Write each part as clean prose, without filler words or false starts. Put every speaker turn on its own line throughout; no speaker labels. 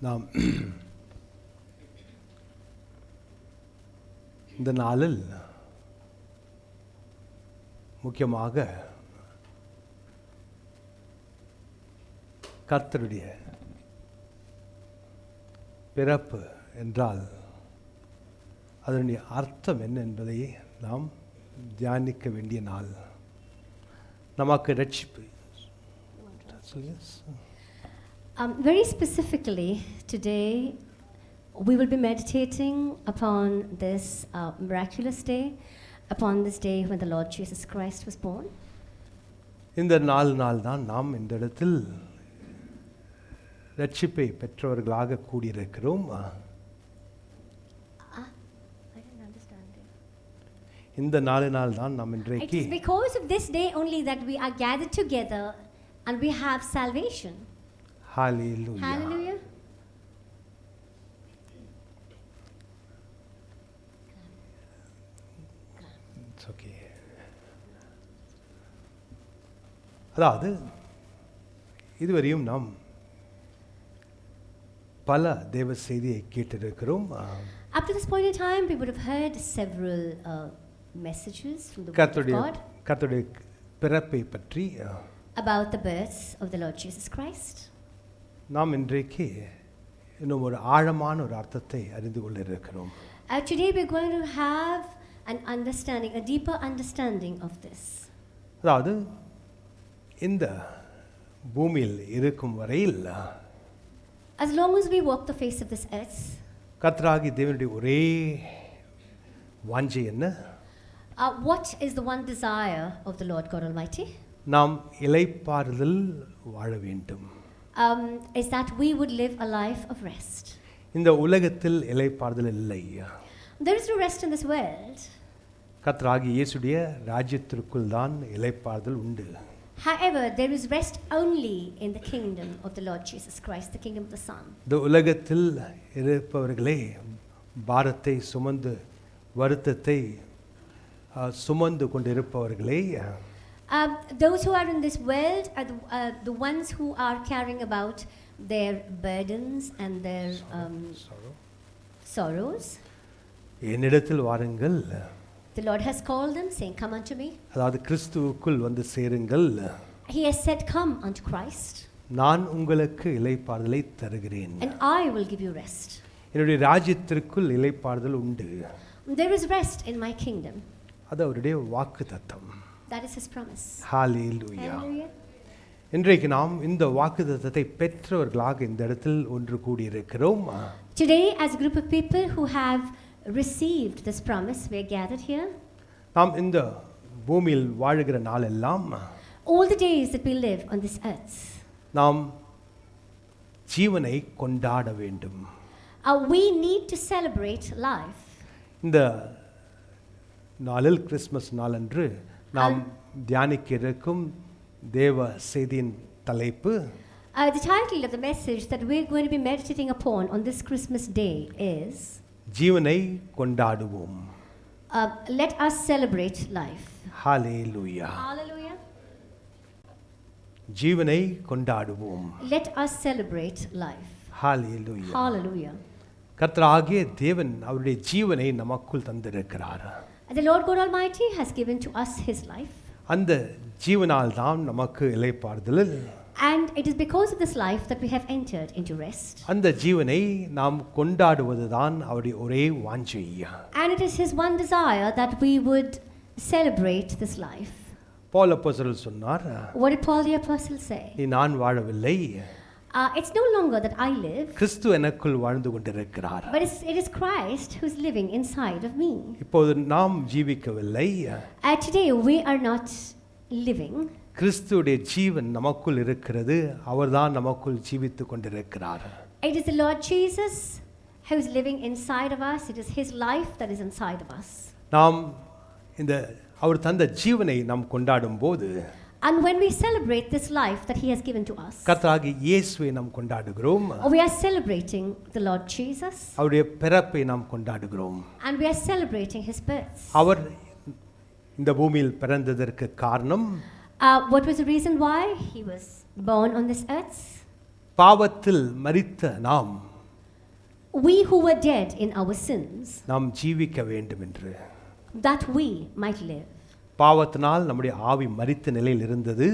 நாம் இந்த நாளில் முக்கியமாக கர்த்தருடைய பிறப்பு என்றால் அதனுடைய அர்த்தம் என்ன என்பதை நாம் தியானிக்க வேண்டிய நாள். நமக்கு ரட்சிப்பு.
Very specifically, today we will be meditating upon this miraculous day, upon this day when the Lord Jesus Christ was born.
இந்த நாள் தான் நாம் இந்த இடத்தில் ரட்சிப்பை பெற்றவர்களாக கூடியிருக்கிறோம். இந்த நாள் தான் நாம் இன்றைக்கு
It is because of this day only that we are gathered together and we have salvation.
Hallelujah.
Hallelujah.
It's okay. அதாவது இதுவரையும் நாம் பல தேவ செய்தியை கேட்டிருக்கிறோம்.
Up to this point in time, we would have heard several messages from the Word of God
கர்த்தருடைய பிறப்பை பற்றி
about the birth of the Lord Jesus Christ.
நாம் இன்றைக்கு இன்னும் ஒரு ஆழமான ஒரு அர்த்தத்தை அறிந்து கொள்ள இருக்கிறோம்.
Today we are going to have an understanding, a deeper understanding of this.
அதாவது இந்த பூமியில் இருக்கும் வரையில்
As long as we walk the face of this earth,
கர்த்தராகிய தேவனுடைய ஒரே வாஞ்சை என்ன?
what is the one desire of the Lord God Almighty?
நாம் இளைப்பாறுதல் வாழ வேண்டும்.
Is that we would live a life of rest.
இந்த உலகத்தில் இளைப்பாறுதல் இல்லை.
There is no rest in this world.
கர்த்தராகிய இயேசுடைய ராஜ்யத்திற்குள் தான் இளைப்பாறுதல் உண்டு.
However, there is rest only in the kingdom of the Lord Jesus Christ, the kingdom of the Son.
இந்த உலகத்தில் இருப்பவர்களே பாரத்தை சுமந்து வருத்தத்தை சுமந்து கொண்டிருப்பவர்களே
Those who are in this world are the ones who are carrying about their burdens and their sorrows.
என்னிடத்தில் வாருங்கள்.
The Lord has called them, saying, "Come unto me."
அதாவது கிறிஸ்துவுக்குள் வந்து சேருங்கள்.
He has said, "Come unto Christ."
நான் உங்களுக்கு இளைப்பாறுதலை தருகிறேன்.
And I will give you rest.
என்னுடைய ராஜ்யத்திற்குள் இளைப்பாறுதல் உண்டு.
There is rest in my kingdom.
அது அவருடைய வாக்குத்தத்தம்.
That is his promise.
Hallelujah.
Hallelujah.
இன்றைக்கு நாம் இந்த வாக்குத்தத்தத்தை பெற்றவர்களாக இந்த இடத்தில் ஒன்று கூடியிருக்கிறோம்.
Today, as a group of people who have received this promise, we are gathered here.
நாம் இந்த பூமியில் வாழுகிற நாளெல்லாம்
All the days that we live on this earth,
நாம் ஜீவனை கொண்டாட வேண்டும்.
we need to celebrate life.
இந்த நாளில் கிறிஸ்மஸ் நாளன்று நாம் தியானிக்க இருக்கும் தேவ செய்தியின் தலைப்பு
The title of the message that we're going to be meditating upon on this Christmas day is
ஜீவனை கொண்டாடுவோம்.
Let us celebrate life.
Hallelujah.
Hallelujah.
ஜீவனை கொண்டாடுவோம்.
Let us celebrate life.
Hallelujah.
Hallelujah.
கர்த்தராகிய தேவன் அவருடைய ஜீவனை நமக்குள் தந்திருக்கிறார்.
The Lord God Almighty has given to us his life.
அந்த ஜீவனால் தான் நமக்கு இளைப்பாறுதல்.
And it is because of this life that we have entered into rest.
அந்த ஜீவனை நாம் கொண்டாடுவதுதான் அவருடைய ஒரே வாஞ்சை.
And it is his one desire that we would celebrate this life.
Pavul அப்போஸ்தலர் சொன்னார்,
What did Paul the apostle say?
நீ நான் வாழவில்லை,
It's no longer that I live,
கிறிஸ்து எனக்குள் வாழ்ந்து கொண்டிருக்கிறார்.
but it is Christ who's living inside of me.
இப்போது நாம் ஜீவிக்கவில்லை.
Today we are not living.
கிறிஸ்துவுடைய ஜீவன் நமக்குள் இருக்கிறது. அவர்தான் நமக்குள் ஜீவித்துக் கொண்டிருக்கிறார்.
It is the Lord Jesus who is living inside of us. It is his life that is inside of us.
நாம் இந்த அவர் தந்த ஜீவனை நாம் கொண்டாடும் போது
And when we celebrate this life that he has given to us,
கர்த்தராகிய இயேசுவை நாம் கொண்டாடுகிறோம்.
we are celebrating the Lord Jesus.
அவருடைய பிறப்பை நாம் கொண்டாடுகிறோம்.
And we are celebrating his birth.
அவர் இந்த பூமியில் பிறந்ததற்கு காரணம்
What was the reason why he was born on this earth?
பாவத்தில் மரித்த நாம்
we who were dead in our sins,
நாம் ஜீவிக்க வேண்டும் என்று.
that we might live.
பாவத்தினால் நம்முடைய ஆவி மரித்த நிலையில் இருந்தது.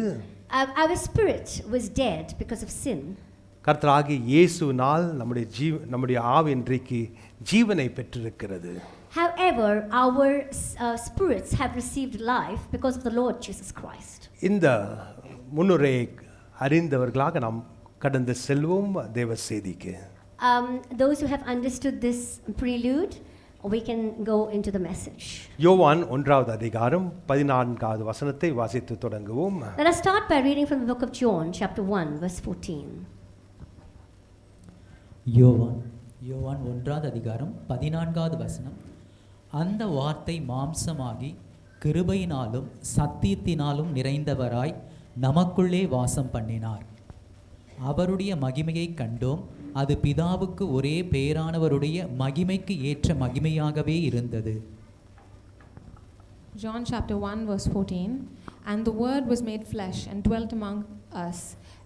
Our spirit was dead because of sin.
கர்த்தராகிய இயேசுவினால் நம்முடைய ஆவி இன்றைக்கு ஜீவனை பெற்றிருக்கிறது.
However, our spirits have received life because of the Lord Jesus Christ. இந்த
முன்னுரையை அறிந்தவர்களாக நாம் கடந்து செல்வோம் தேவ செய்திக்கு.
Those who have understood this prelude, we can go into the message.
யோவான் 1வது அதிகாரம் 14வது வசனத்தை வாசித்து தொடங்குவோம்.
Let us start by reading from the book of John, chapter 1, verse 14.
யோவான் 1வது அதிகாரம் 14வது வசனம். அந்த வார்த்தை மாம்சமாகி கிருபையினாலும் சத்தியத்தினாலும் நிறைந்தவராய் நமக்குள்ளே வாசம் பண்ணினார். அவருடைய மகிமையை கண்டோம். அது பிதாவுக்கு ஒரே பேரானவருடைய மகிமைக்கு ஏற்ற மகிமையாகவே இருந்தது.
John chapter 1 verse 14. And the word was made flesh and dwelt among us,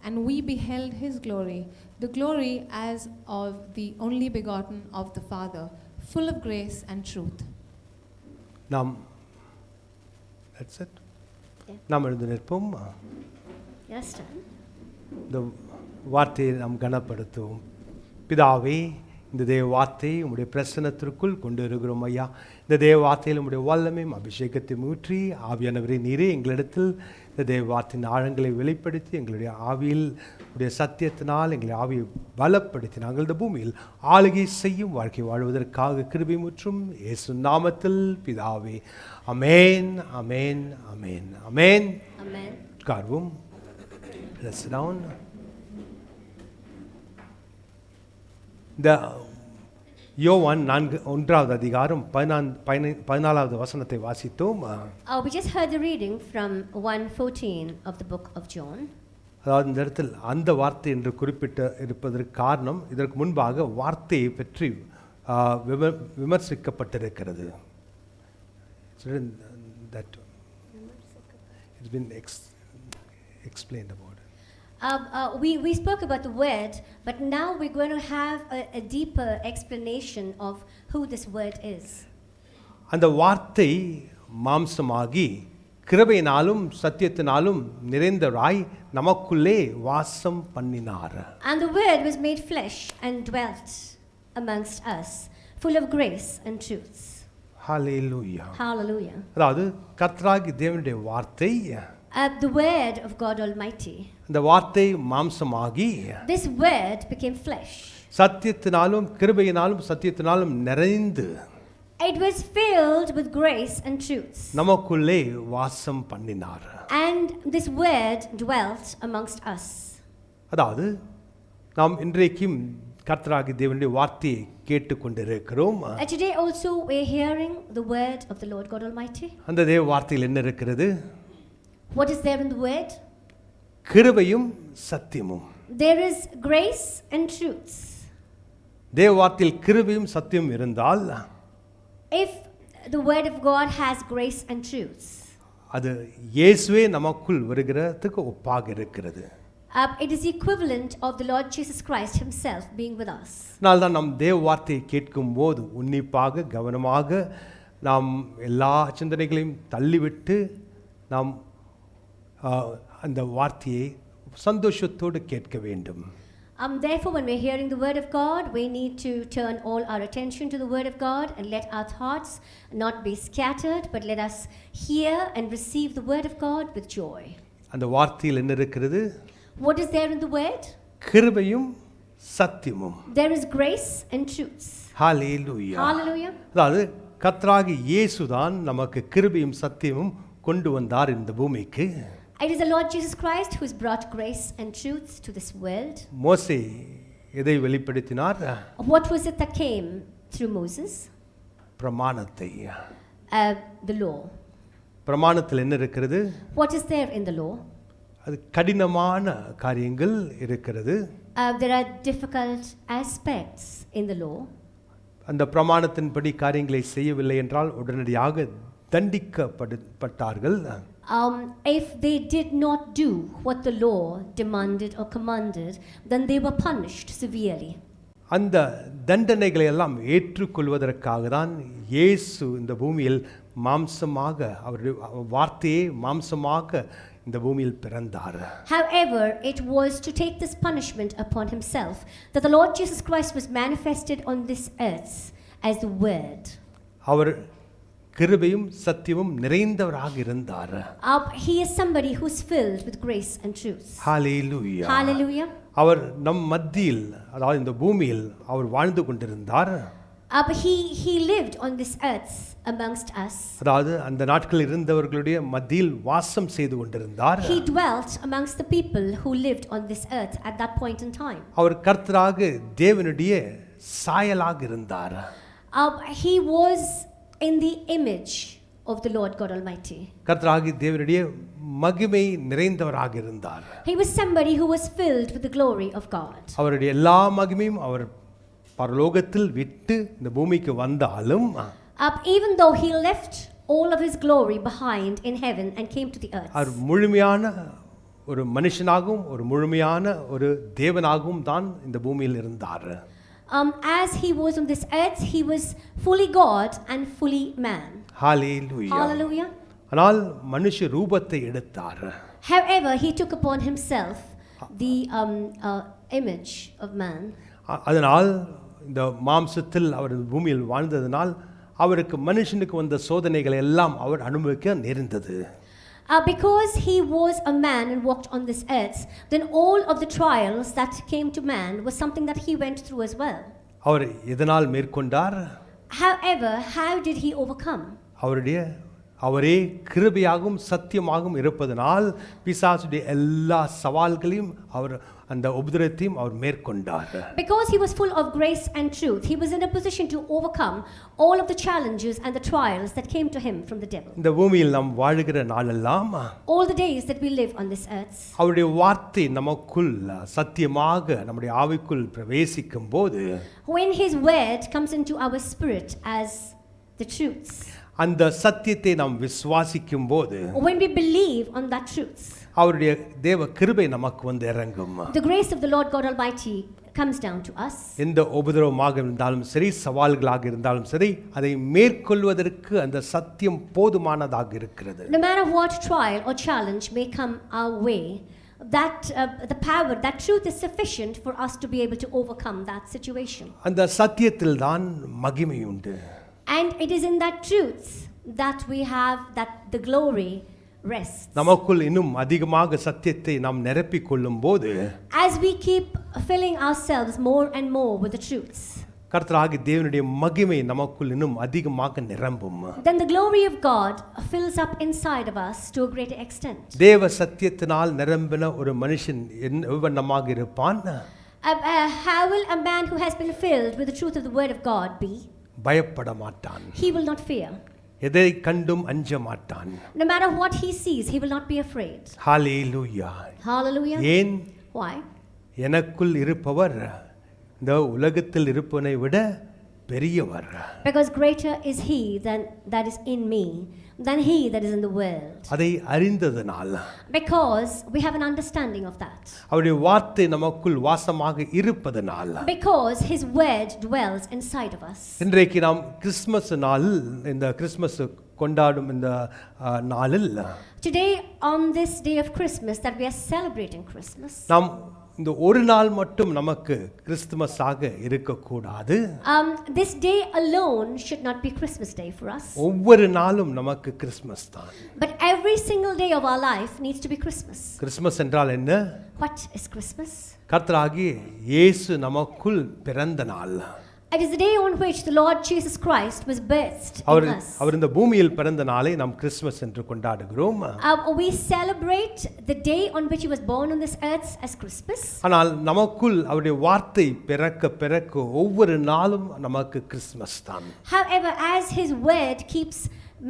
and we beheld his glory, the glory as of the only begotten of the Father, full of grace and truth.
That's it. நாம் எழுந்து நிற்போம்.
Yes, sir.
இந்த வார்த்தையை நாம் கனப்படுத்துவோம். பிதாவே, இந்த தேவ வார்த்தையை உம்முடைய பிரசன்னத்திற்குள் கொண்டு வருகிறோம் ஐயா. இந்த தேவ வார்த்தையில் உம்முடைய வல்லமையும் அபிஷேகத்தை ஊற்றி ஆவியானவரே நீரே எங்களிடத்தில் இந்த தேவ வார்த்தையின் ஆழங்களை வெளிப்படுத்தி எங்களுடைய ஆவியில் உடைய சத்தியத்தினால் எங்களை ஆவியை பலப்படுத்தி நாங்கள் இந்த பூமியில் ஆளுகை செய்யும் வாழ்க்கை வாழ்வதற்காக கிருபை முற்றும் இயேசு நாமத்தில் பிதாவே. அமேன், அமேன், அமேன், அமேன். உட்கார்வோம். Let's sit down. இந்த யோவான் 1வது அதிகாரம் 14வது வசனத்தை வாசித்தோம்.
We just heard the reading from 1:14 of the book of John.
அதாவது இந்த இடத்தில் அந்த வார்த்தை என்று குறிப்பிட்டு இருப்பதற்கு காரணம் இதற்கு முன்பாக வார்த்தையை பற்றி விமர்சிக்கப்பட்டிருக்கிறது. It's been explained about it.
We spoke about the word, but now we're going to have a deeper explanation of who this word is.
அந்த வார்த்தை மாம்சமாகி கிருபையினாலும் சத்தியத்தினாலும் நிறைந்தவராய் நமக்குள்ளே வாசம் பண்ணினார்.
And the word was made flesh and dwelt amongst us, full of grace and truth.
Hallelujah.
Hallelujah.
அதாவது கர்த்தராகிய தேவனுடைய வார்த்தை,
the word of God Almighty.
இந்த வார்த்தை மாம்சமாகி
This word became flesh.
சத்தியத்தினாலும் கிருபையினாலும் சத்தியத்தினாலும் நிறைந்து
It was filled with grace and truth.
நமக்குள்ளே வாசம் பண்ணினார்.
And this word dwelt amongst us.
அதாவது நாம் இன்றைக்கும் கர்த்தராகிய தேவனுடைய வார்த்தையை கேட்டுக்கொண்டிருக்கிறோம்.
Today also we are hearing the word of the Lord God Almighty.
அந்த தேவ வார்த்தையில் என்ன இருக்கிறது?
What is there in the word?
கிருபையும் சத்தியமும்.
There is grace and truth.
தேவ வார்த்தையில் கிருபையும் சத்தியம் இருந்தால்,
if the word of God has grace and truth,
அது இயேசுவே நமக்குள் வருகிறதுக்கு ஒப்பாக இருக்கிறது.
It is equivalent of the Lord Jesus Christ himself being with us.
நாள்தான் நாம் தேவ வார்த்தையை கேட்கும் போது உன்னிப்பாக கவனமாக நாம் எல்லா சிந்தனைகளையும் தள்ளிவிட்டு நாம் அந்த வார்த்தையை சந்தோஷத்தோடு கேட்க வேண்டும்.
Therefore, when we're hearing the word of God, we need to turn all our attention to the word of God and let our thoughts not be scattered, but let us hear and receive the word of God with joy.
அந்த வார்த்தையில் என்ன இருக்கிறது?
What is there in the word?
கிருபையும் சத்தியமும்.
There is grace and truth.
Hallelujah.
Hallelujah.
அதாவது கர்த்தராகிய இயேசுதான் நமக்கு கிருபையும் சத்தியமும் கொண்டு வந்தார் இந்த பூமிக்கு.
It is the Lord Jesus Christ who has brought grace and truth to this world.
மோசே எதை வெளிப்படுத்தினார்?
What was it that came through Moses?
பிரமாணத்தை.
The law.
பிரமாணத்தில் என்ன இருக்கிறது?
What is there in the law?
அது கடினமான காரியங்கள் இருக்கிறது.
There are difficult aspects in the law.
அந்த பிரமாணத்தின்படி காரியங்களை செய்யவில்லை என்றால் உடனடியாக தண்டிக்கப்பட்டார்கள்.
If they did not do what the law demanded or commanded, then they were punished severely.
அந்த தண்டனைகளை எல்லாம் ஏற்றுக்கொள்வதற்காக தான் இயேசு இந்த பூமியில் மாம்சமாக அவருடைய வார்த்தையே மாம்சமாக இந்த பூமியில் பிறந்தார்.
However, it was to take this punishment upon himself that the Lord Jesus Christ was manifested on this earth as the Word.
அவர் கிருபையும் சத்தியமும் நிறைந்தவராக இருந்தார்.
He is somebody who's filled with grace and truth.
Hallelujah.
Hallelujah.
அவர் நம் மத்தியில், அதாவது இந்த பூமியில் அவர் வாழ்ந்து கொண்டிருந்தார்.
He lived on this earth amongst us.
அதாவது அந்த நாட்களில் இருந்தவர்களுடைய மத்தியில் வாசம் செய்து கொண்டிருந்தார்.
He dwelt amongst the people who lived on this earth at that point in time.
அவர் கர்த்தராக தேவனுடைய சாயலாக இருந்தார்.
He was in the image of the Lord God Almighty.
கர்த்தராக தேவனுடைய மகிமை நிறைந்தவராக இருந்தார்.
He was somebody who was filled with the glory of God.
அவருடைய எல்லா மகிமையும் அவர் பரலோகத்தில் விட்டு இந்த பூமிக்கு வந்தாலும்
Even though he left all of his glory behind in heaven and came to the earth.
அவர் முழுமையான ஒரு மனுஷனாகவும் ஒரு முழுமையான ஒரு தேவனாகவும் தான் இந்த பூமியில் இருந்தார்.
As he was on this earth, he was fully God and fully man.
Hallelujah.
Hallelujah.
ஆனால் மனுஷ ரூபத்தை எடுத்தார்.
However, he took upon himself the image of man.
அதனால் இந்த மாம்சத்தில் அவர் பூமியில் வாழ்ந்ததனால் அவருக்கு மனுஷனுக்கு வந்த சோதனைகளை எல்லாம் அவர் அனுபவிக்க நேர்ந்தது.
Because he was a man and walked on this earth, then all of the trials that came to man was something that he went through as well.
அவர் எதனால் மேற்கொண்டார்?
However, how did he overcome?
அவரே கிருபையாகவும் சத்தியமாகவும் இருப்பதனால் பிசாசுடைய எல்லா சவால்களையும் அவர் அந்த உபத்திரத்தையும் அவர் மேற்கொண்டார்.
Because he was full of grace and truth, he was in a position to overcome all of the challenges and the trials that came to him from the devil.
இந்த பூமியில் நாம் வாழுகிற நாளெல்லாம்
All the days that we live on this earth.
அவருடைய வார்த்தை நமக்குள் சத்தியமாக நம்முடைய ஆவிக்குள் பிரவேசிக்கும் போது,
when his word comes into our spirit as the truths,
அந்த சத்தியத்தை நாம் விசுவாசிக்கும் போது,
when we believe on that truth,
அவருடைய தேவ கிருபை நமக்கு வந்து இறங்கும்.
the grace of the Lord God Almighty comes down to us.
எந்த உபத்திரவமாக இருந்தாலும் சரி, சவால்களாக இருந்தாலும் சரி, அதை மேற்கொள்வதற்கு அந்த சத்தியம் போதுமானதாக இருக்கிறது.
No matter what trial or challenge may come our way, that the power, that truth is sufficient for us to be able to overcome that situation.
அந்த சத்தியத்தில் தான் மகிமை உண்டு.
And it is in that truth that we have that the glory rests.
நமக்குள் இன்னும் அதிகமாக சத்தியத்தை நாம் நிரப்பிக் கொள்ளும் போது,
as we keep filling ourselves more and more with the truths,
கர்த்தராகிய தேவனுடைய மகிமை நமக்குள் இன்னும் அதிகமாக நிரம்பும்.
then the glory of God fills up inside of us to a greater extent.
தேவ சத்தியத்தினால் நிரம்பின ஒரு மனுஷன் எவ்வண்ணமாக இருப்பான்?
How will a man who has been filled with the truth of the word of God be?
பயப்பட மாட்டான்.
He will not fear.
எதை கண்டும் அஞ்ச மாட்டான்.
No matter what he sees, he will not be afraid.
Hallelujah.
Hallelujah.
ஏன்?
Why?
எனக்குள் இருப்பவர் இந்த உலகத்தில் இருப்பவனை விட பெரியவர்.
Because greater is he that is in me than he that is in the world.
அதை அறிந்ததனால்,
because we have an understanding of that,
அவருடைய வார்த்தை நமக்குள் வாசமாக இருப்பதனால்,
because his word dwells inside of us.
இன்றைக்கு நாம் கிறிஸ்மஸ் நாள், இந்த கிறிஸ்மஸ் கொண்டாடும் இந்த நாளில்,
today on this day of Christmas that we are celebrating Christmas,
நாம் இந்த ஒரு நாள் மட்டும் நமக்கு கிறிஸ்துமஸாக இருக்கக்கூடாது.
this day alone should not be Christmas day for us.
ஒவ்வொரு நாளும் நமக்கு கிறிஸ்மஸ் தான்.
But every single day of our life needs to be Christmas.
Christmas என்றால் என்ன?
What is Christmas?
கர்த்தராகிய இயேசு நமக்குள் பிறந்த நாள்.
It is the day on which the Lord Jesus Christ was birthed in us.
அவர் இந்த பூமியில் பிறந்த நாளை நாம் கிறிஸ்மஸ் என்று கொண்டாடுகிறோம்.
We celebrate the day on which he was born on this earth as Christmas.
ஆனால் நமக்குள் அவருடைய வார்த்தை பிறக்க ஒவ்வொரு நாளும் நமக்கு கிறிஸ்மஸ் தான்.
However, as his word keeps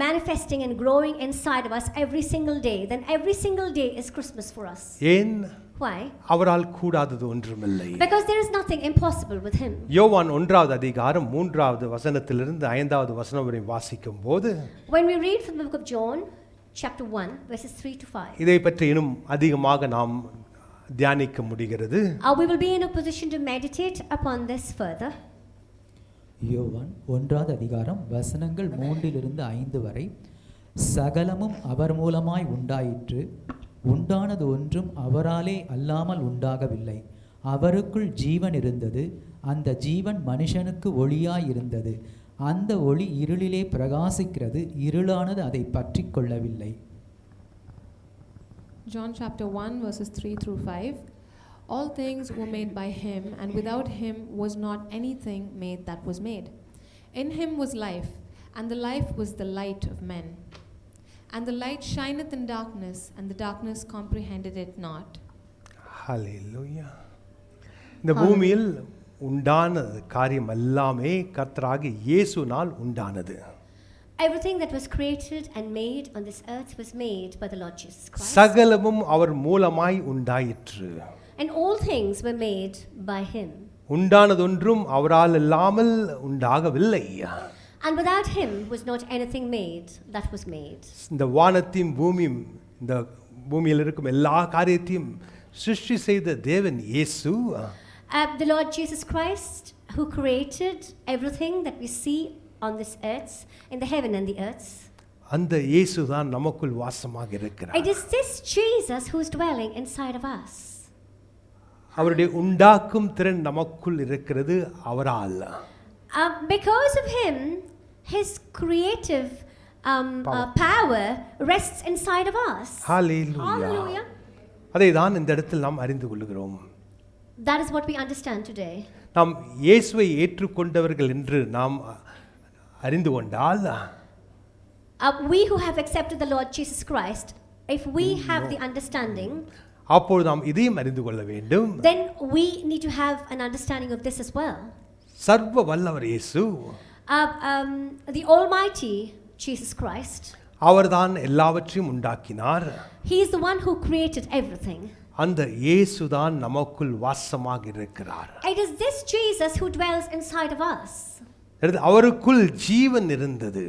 manifesting and growing inside of us every single day, then every single day is Christmas for us.
ஏன்?
Why?
அவரால் கூடாதது ஒன்றுமில்லை.
Because there is nothing impossible with him.
யோவான் 1வது அதிகாரம் 3வது வசனத்திலிருந்து 5வது வசனம் வரை வாசிக்கும் போது,
when we read from the book of John chapter 1 verses 3 to 5,
இதை பற்றி இன்னும் அதிகமாக நாம் தியானிக்க முடிகிறது.
We will be in a position to meditate upon this further.
யோவான் 1வது அதிகாரம் வசனங்கள் 3 5 வரை. சகலமும் அவர் மூலமாய் உண்டாயிற்று, உண்டானது ஒன்றும் அவராலே அல்லாமல் உண்டாகவில்லை. அவருக்குள் ஜீவன் இருந்தது, அந்த ஜீவன் மனுஷனுக்கு ஒளியாய் இருந்தது. அந்த ஒளி இருளிலே பிரகாசிக்கிறது, இருளானது அதை பற்றி கொள்ளவில்லை.
John chapter 1 verses 3 through 5. All things were made by him, and without him was not anything made that was made. In him was life, and the life was the light of men. And the light shineth in darkness, and the darkness comprehended it not.
ஹல்லேலூயா. இந்த பூமியில் உண்டான காரியம் எல்லாமே கர்த்தராகிய இயேசுனால் உண்டானது.
Everything that was created and made on this earth was made by the Lord Jesus Christ.
சகலமும் அவர் மூலமாய் உண்டாயிற்று.
And all things were made by him.
உண்டானதொன்றும் அவரால் இல்லாமல் உண்டாகவில்லை.
And without him was not anything made that was made.
இந்த வானத்தையும் பூமியும் இந்த பூமியில் இருக்கும் எல்லா காரியத்தையும் சிருஷ்டி செய்த தேவன் இயேசு.
The Lord Jesus Christ, who created everything that we see on this earth, in the heaven and the earth.
அந்த இயேசு தான் நமக்குள் வாசமாக இருக்கிறார்.
It is this Jesus who is dwelling inside of us.
அவருடைய உண்டாக்கும் திறன் நமக்குள் இருக்கிறது அவரால்.
Because of him, his creative power rests inside of us.
Hallelujah.
Hallelujah.
அதை தான் இந்த இடத்தில் நாம் அறிந்து கொள்கிறோம்.
That is what we understand today.
நாம் இயேசுவை ஏற்றுக்கொண்டவர்கள் என்று நாம் அறிந்து கொண்டால்,
we who have accepted the Lord Jesus Christ, if we have the understanding,
அப்பொழுது நாம் இதையும் அறிந்து கொள்ள வேண்டும்.
then we need to have an understanding of this as well.
சர்வ வல்லவர் இயேசு,
the Almighty Jesus Christ,
அவர்தான் எல்லாவற்றையும் உண்டாக்கினார்.
he is the one who created everything.
அந்த இயேசு தான் நமக்குள் வாசமாக இருக்கிறார்.
It is this Jesus who dwells inside of us.
அவருக்குள் ஜீவன் இருந்தது.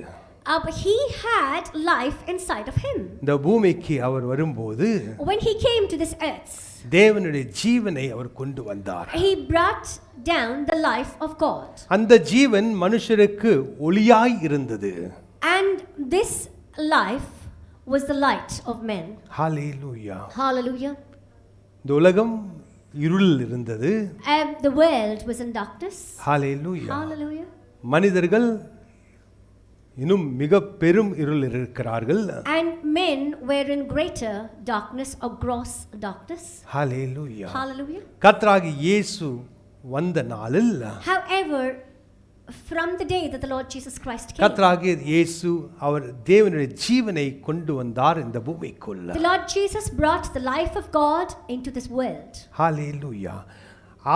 But he had life inside of him.
இந்த பூமிக்கு அவர் வரும்போது,
when he came to this earth,
தேவனுடைய ஜீவனை அவர் கொண்டு வந்தார்.
he brought down the life of God.
அந்த ஜீவன் மனுஷருக்கு ஒளியாய் இருந்தது.
And this life was the light of men.
Hallelujah.
Hallelujah.
இந்த உலகம் இருளில் இருந்தது.
The world was in darkness.
Hallelujah.
Hallelujah.
மனிதர்கள் இன்னும் மிக பெரும் இருளில் இருக்கிறார்கள்.
And men were in greater darkness or gross darkness.
Hallelujah.
Hallelujah.
கர்த்தராகிய இயேசு வந்த நாளில்,
However, from the day that the Lord Jesus Christ came,
கர்த்தராகிய இயேசு அவர் தேவனுடைய ஜீவனை கொண்டு வந்தார் இந்த பூமிக்குள்.
the Lord Jesus brought the life of God into this world.
Hallelujah.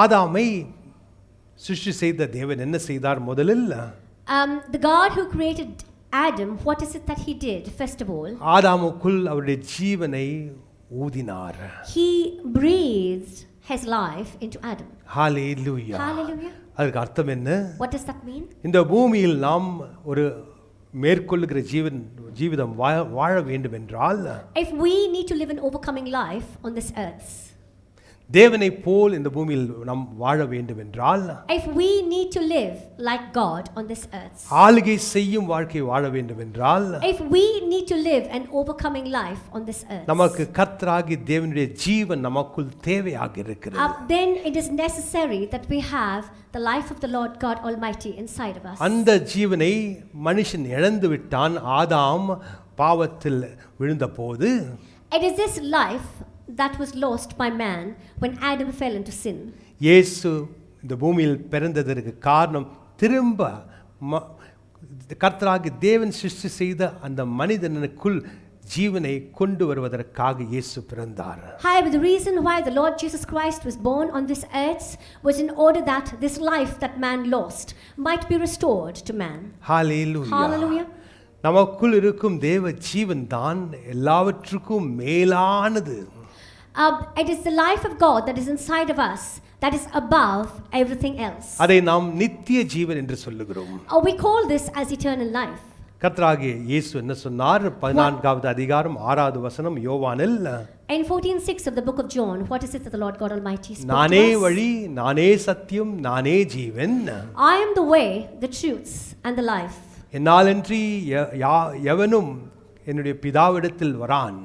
ஆதாமை சிருஷ்டி செய்த தேவன் என்ன செய்தார் முதலில்?
The God who created Adam, what is it that he did? First of all,
ஆதாமுக்குள் அவருடைய ஜீவனை ஊதினார்.
he breathed his life into Adam.
Hallelujah.
Hallelujah.
அதுக்கு அர்த்தம் என்ன?
What does that mean?
இந்த பூமியில் நாம் ஒரு மேற்கொள்ளுகிற ஜீவிதம் வாழ வேண்டும் என்றால்,
If we need to live an overcoming life on this earth,
தேவனை போல் இந்த பூமியில் நாம் வாழ வேண்டும் என்றால்,
if we need to live like God on this earth,
ஆளுகை செய்யும் வாழ்க்கை வாழ வேண்டும் என்றால்,
if we need to live an overcoming life on this earth,
நமக்கு கர்த்தராகிய தேவனுடைய ஜீவன் நமக்குள் தேவையாக இருக்கிறது.
then it is necessary that we have the life of the Lord God Almighty inside of us.
அந்த ஜீவனை மனுஷன் இழந்து விட்டான் ஆதாம் பாவத்தில் விழுந்தபோது.
It is this life that was lost by man when Adam fell into sin.
இயேசு இந்த பூமியில் பிறந்ததற்கு காரணம் திரும்ப கர்த்தராகிய தேவன் சிருஷ்டி செய்த அந்த மனிதனுக்குள் ஜீவனை கொண்டு வருவதற்காக இயேசு பிறந்தார்.
However, the reason why the Lord Jesus Christ was born on this earth was in order that this life that man lost might be restored to man.
Hallelujah.
Hallelujah.
நமக்குள் இருக்கும் தேவ ஜீவன் தான் எல்லாவற்றுக்கும் மேலானது.
It is the life of God that is inside of us that is above everything else.
அதை நாம் நித்திய ஜீவன் என்று சொல்லுகிறோம்.
We call this as eternal life.
கர்த்தராகிய இயேசு என்ன சொன்னார்? 14வது அதிகாரம் 6வது வசனம் யோவானில்,
In 14:6 of the book of John, what is it that the Lord God Almighty spoke
நானே
to us?
வழி, நானே சத்தியம், நானே ஜீவன்.
I am the way, the truth, and the life.
என்னாலன்றி எவனும் என்னுடைய பிதாவிடத்தில் வரான்.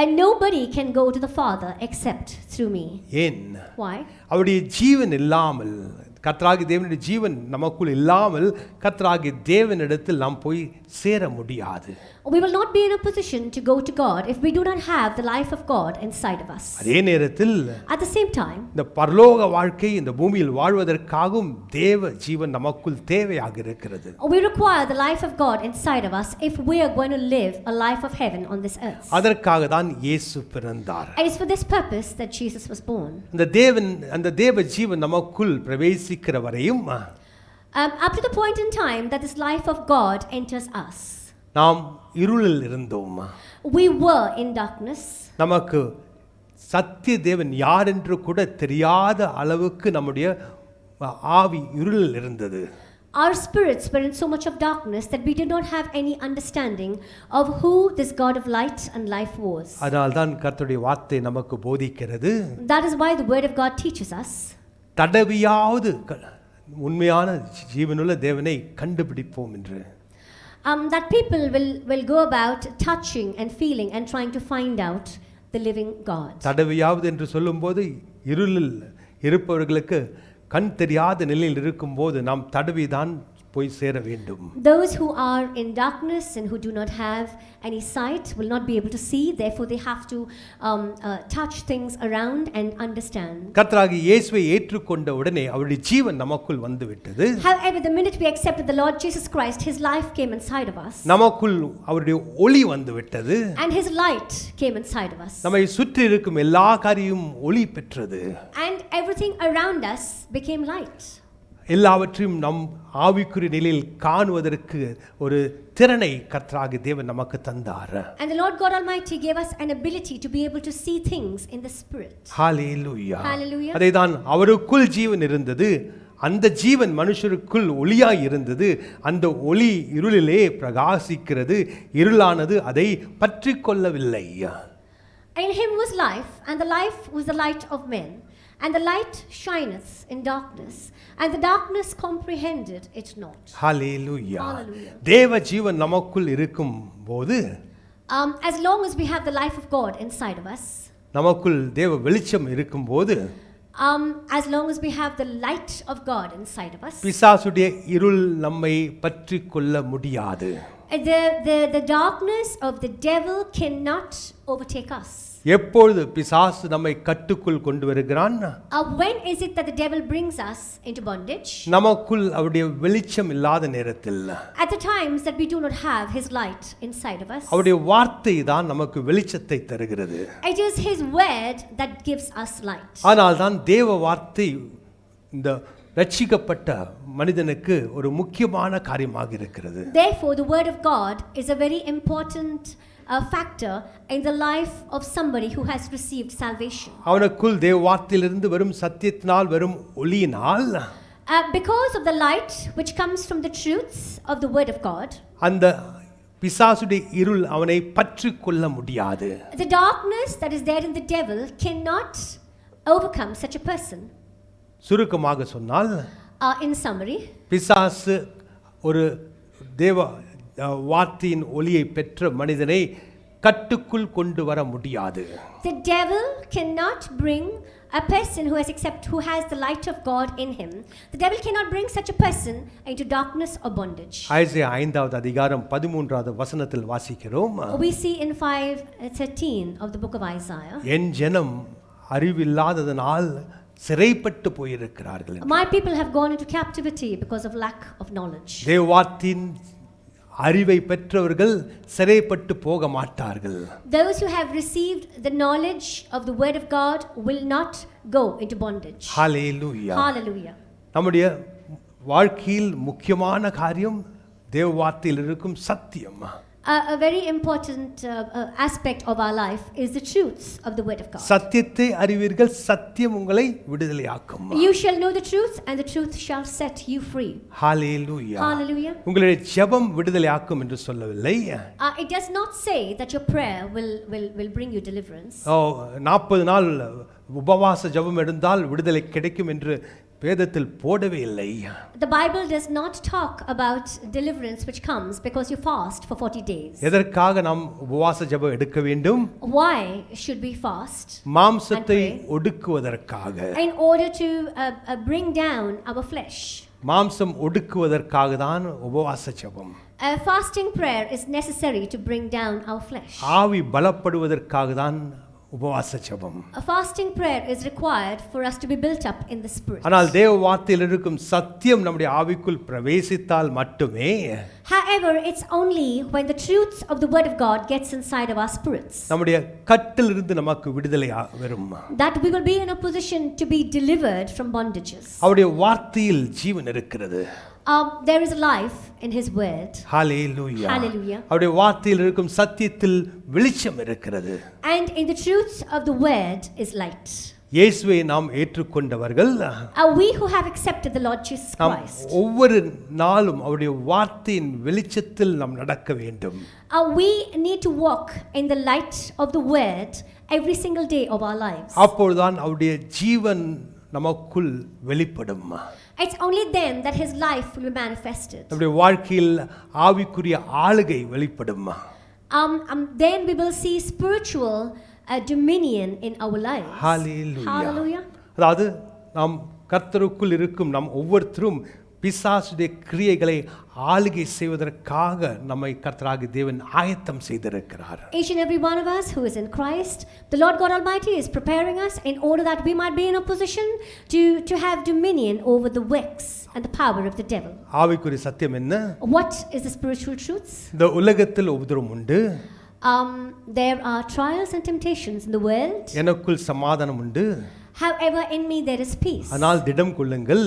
And nobody can go to the Father except through me.
ஏன்?
Why?
அவருடைய ஜீவன் இல்லாமல், கர்த்தராகிய தேவனுடைய ஜீவன் நமக்குள் இல்லாமல் கர்த்தராகிய தேவனிடத்தில் நாம் போய் சேர முடியாது.
We will not be in a position to go to God if we do not have the life of God inside of us.
அதே நேரத்தில்
At the same time,
இந்த பரலோக வாழ்க்கை இந்த பூமியில் வாழ்வதற்காகவும் தேவ ஜீவன் நமக்குள் தேவையாக இருக்கிறது.
we require the life of God inside of us if we are going to live a life of heaven on this earth.
அதற்காக தான் இயேசு பிறந்தார்.
And it's for this purpose that Jesus was born.
அந்த தேவ ஜீவன் நமக்குள் பிரவேசிக்கிற வரையும்
Up to the point in time that this life of God enters us.
நாம் இருளில் இருந்தோம்.
We were in darkness.
நமக்கு சத்திய தேவன் யார் என்று கூட தெரியாத அளவுக்கு நம்முடைய ஆவி இருளில் இருந்தது.
Our spirits were in so much of darkness that we did not have any understanding of who this God of light and life was.
அதனால்தான் கர்த்தருடைய வார்த்தை நமக்கு போதிக்கிறது.
That is why the word of God teaches us.
தடவியாவது உண்மையான ஜீவனுள்ள தேவனை கண்டுபிடிப்போம் என்று.
That people will go about touching and feeling and trying to find out the living God.
தடவியாவது என்று சொல்லும்போது இருளில் இருப்பவர்களுக்கு கண் தெரியாத நிலையில் இருக்கும்போது நாம் தடவிதான் போய் சேர வேண்டும்.
Those who are in darkness and who do not have any sight will not be able to see, therefore they have to touch things around and understand.
கர்த்தராகிய இயேசுவை ஏற்றுக்கொண்ட உடனே அவருடைய ஜீவன் நமக்குள் வந்து விட்டது.
However, the minute we accepted the Lord Jesus Christ, his life came inside of us.
நமக்குள் அவருடைய ஒளி வந்து விட்டது.
And his light came inside of us.
நம்மை சுற்றி இருக்கும் எல்லா காரியமும் ஒளி பெற்றது.
And everything around us became light.
எல்லாவற்றையும் நம் ஆவிக்குரிய நிலையில் காணுவதற்கு ஒரு திறனை கர்த்தராகிய தேவன் நமக்கு தந்தார்.
And the Lord God Almighty gave us an ability to be able to see things in the spirit.
Hallelujah.
Hallelujah.
அதேதான் அவருக்குள் ஜீவன் இருந்தது. அந்த ஜீவன் மனுஷருக்குள் ஒளியாய் இருந்தது. அந்த ஒளி இருளிலே பிரகாசிக்கிறது. இருளானது அதை பற்றிக் கொள்ளவில்லை.
In him was life, and the life was the light of men. And the light shineth in darkness, and the darkness comprehended it not.
Hallelujah.
Hallelujah.
தேவ ஜீவன் நமக்குள் இருக்கும் போது
as long as we have the life of God inside of us,
நமக்குள் தேவ வெளிச்சம் இருக்கும் போது
as long as we have the light of God inside of us,
பிசாசுடைய இருள் நம்மை பற்றிக் கொள்ள முடியாது.
the darkness of the devil cannot overtake us.
எப்பொழுது பிசாசு நம்மை கட்டுக்குள் கொண்டு வருகிறான்?
When is it that the devil brings us into bondage?
நமக்குள் அவருடைய வெளிச்சம் இல்லாத நேரத்தில்.
At the times that we do not have his light inside of us.
அவருடைய வார்த்தை தான் நமக்கு வெளிச்சத்தை தருகிறது.
It is his word that gives us light.
ஆனால் தான் தேவ வார்த்தை இந்த ரட்சிக்கப்பட்ட மனிதனுக்கு ஒரு முக்கியமான காரியமாக இருக்கிறது.
Therefore the word of God is a very important factor in the life of somebody who has received salvation.
அவனுக்குள் தேவ வார்த்தையிலிருந்து வரும் சத்தியத்தினால் வரும் ஒளியினால்
because of the light which comes from the truths of the word of God,
அந்த பிசாசுடைய இருள் அவனை பற்றிக் கொள்ள முடியாது.
the darkness that is there in the devil cannot overcome such a person.
சுருக்கமாக சொன்னால்
in summary,
பிசாசு ஒரு தேவ வார்த்தையின் ஒளியை பெற்ற மனிதனை கட்டுக்குள் கொண்டு வர முடியாது.
The devil cannot bring a person who has the light of God in him. The devil cannot bring such a person into darkness or bondage.
Isaiah 5வது அதிகாரம் 13வது வசனத்தில் வாசிக்கிறோம்.
We see in 5:13 of the book of Isaiah.
என் ஜனம் அறிவில்லாததனால் சிறைப்பட்டு போயிருக்கிறார்கள்.
My people have gone into captivity because of lack of knowledge.
தேவ வார்த்தையின் அறிவை பெற்றவர்கள் சிறைப்பட்டு போக மாட்டார்கள்.
Those who have received the knowledge of the word of God will not go into bondage.
Hallelujah.
Hallelujah.
நம்முடைய வாழ்க்கையில் முக்கியமான காரியம் தேவ வார்த்தையில் இருக்கும் சத்தியம்.
A very important aspect of our life is the truths of the Word of God.
சத்தியத்தை அறிவீர்கள், சத்தியம் உங்களை விடுதலையாக்கும்.
You shall know the truth, and the truth shall set you free.
Hallelujah.
Hallelujah.
உங்களுடைய ஜெபம் விடுதலையாக்கும் என்று சொல்லவில்லை.
It does not say that your prayer will bring you deliverance.
40 நாள் உபவாச ஜெபம் எடுத்தால் விடுதலை கிடைக்கும் என்று வேதத்தில் போடவே இல்லை.
The Bible does not talk about deliverance which comes because you fast for 40 days.
எதற்காக நாம் உபவாச ஜெபம் எடுக்க வேண்டும்?
Why should we fast?
மாம்சத்தை ஒடுக்குவதற்காக.
In order to bring down our flesh.
மாம்சம் ஒடுக்குவதற்காக தான் உபவாச ஜெபம்.
Fasting prayer is necessary to bring down our flesh.
ஆவி பலப்படுவதற்காக தான் உபவாச ஜெபம்.
A fasting prayer is required for us to be built up in the spirit.
ஆனால் தேவ வார்த்தையில் இருக்கும் சத்தியம் நம்முடைய ஆவிக்குள் பிரவேசித்தால் மட்டுமே.
However, it's only when the truths of the word of God gets inside of our spirits
நம்முடைய கட்டிலிருந்து நமக்கு விடுதலை வரும்.
that we will be in a position to be delivered from bondages.
அவருடைய வார்த்தையில் ஜீவன் இருக்கிறது.
There is life in his word.
Hallelujah.
Hallelujah.
அவருடைய வார்த்தையில் இருக்கும் சத்தியத்தில் வெளிச்சம் இருக்கிறது.
And in the truths of the word is light.
இயேசுவை நாம் ஏற்றுக்கொண்டவர்கள்
We who have accepted the Lord Jesus Christ.
ஒவ்வொரு நாளும் அவருடைய வார்த்தையின் வெளிச்சத்தில் நாம் நடக்க வேண்டும்.
We need to walk in the light of the word every single day of our lives.
அப்பொழுதுதான் அவருடைய ஜீவன் நமக்குள் வெளிப்படும்.
It's only then that his life will be manifested.
நம்முடைய வாழ்க்கையில் ஆவிக்குரிய ஆளுகை வெளிப்படும்.
Then we will see spiritual dominion in our lives.
Hallelujah.
Hallelujah.
அதாவது நாம் கர்த்தருக்குள் இருக்கும் நாம் ஒவ்வொருத்தரும் பிசாசுடைய கிரியைகளை ஆளுகை செய்வதற்காக நம்மை கர்த்தராகிய தேவன் ஆயத்தம் செய்திருக்கிறார்.
Each and every one of us who is in Christ, the Lord God Almighty is preparing us in order that we might be in a position to have dominion over the works and the power of the devil.
ஆவிக்குரிய சத்தியம் என்ன?
What is the spiritual truths?
இந்த உலகத்தில் உபத்திரவம் உண்டு.
There are trials and temptations in the world.
எனக்குள் சமாதானம் உண்டு.
However, in me there is peace.
ஆனால் திடம் கொள்ளுங்கள்.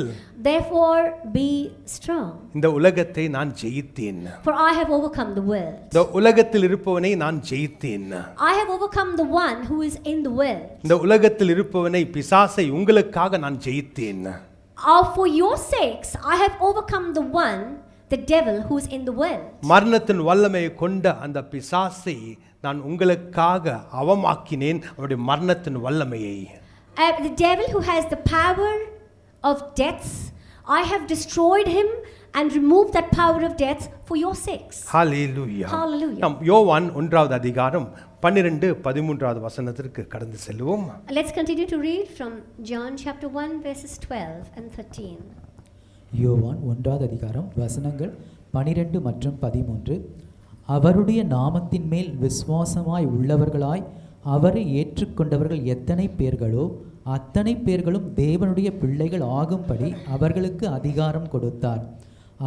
Therefore be strong.
இந்த உலகத்தை நான் ஜெயித்தேன்.
For I have overcome the world.
இந்த உலகத்தில் இருப்பவனை நான் ஜெயித்தேன்.
I have overcome the one who is in the world.
இந்த உலகத்தில் இருப்பவனை பிசாசை உங்களுக்காக நான் ஜெயித்தேன்.
For your sakes I have overcome the one, the devil who is in the world.
மரணத்தின் வல்லமையை கொண்ட அந்த பிசாசை நான் உங்களுக்காக அவமாக்கினேன் அவருடைய மரணத்தின் வல்லமையை.
The devil who has the power of death, I have destroyed him and removed that power of death for your sakes.
Hallelujah.
Hallelujah.
நாம் யோவான் 1வது அதிகாரம் 12-13வது வசனத்திற்கு கடந்து செல்வோம்.
Let's continue to read from John chapter 1 verses 12 and 13.
யோவான் 1வது அதிகாரம் வசனங்கள் 12 மற்றும் 13. அவருடைய நாமத்தின் மேல் விசுவாசமாய் உள்ளவர்களாய் அவரை ஏற்றுக்கொண்டவர்கள் எத்தனை பேர்களோ அத்தனை பேர்களும் தேவனுடைய பிள்ளைகள் ஆகும்படி அவர்களுக்கு அதிகாரம் கொடுத்தார்.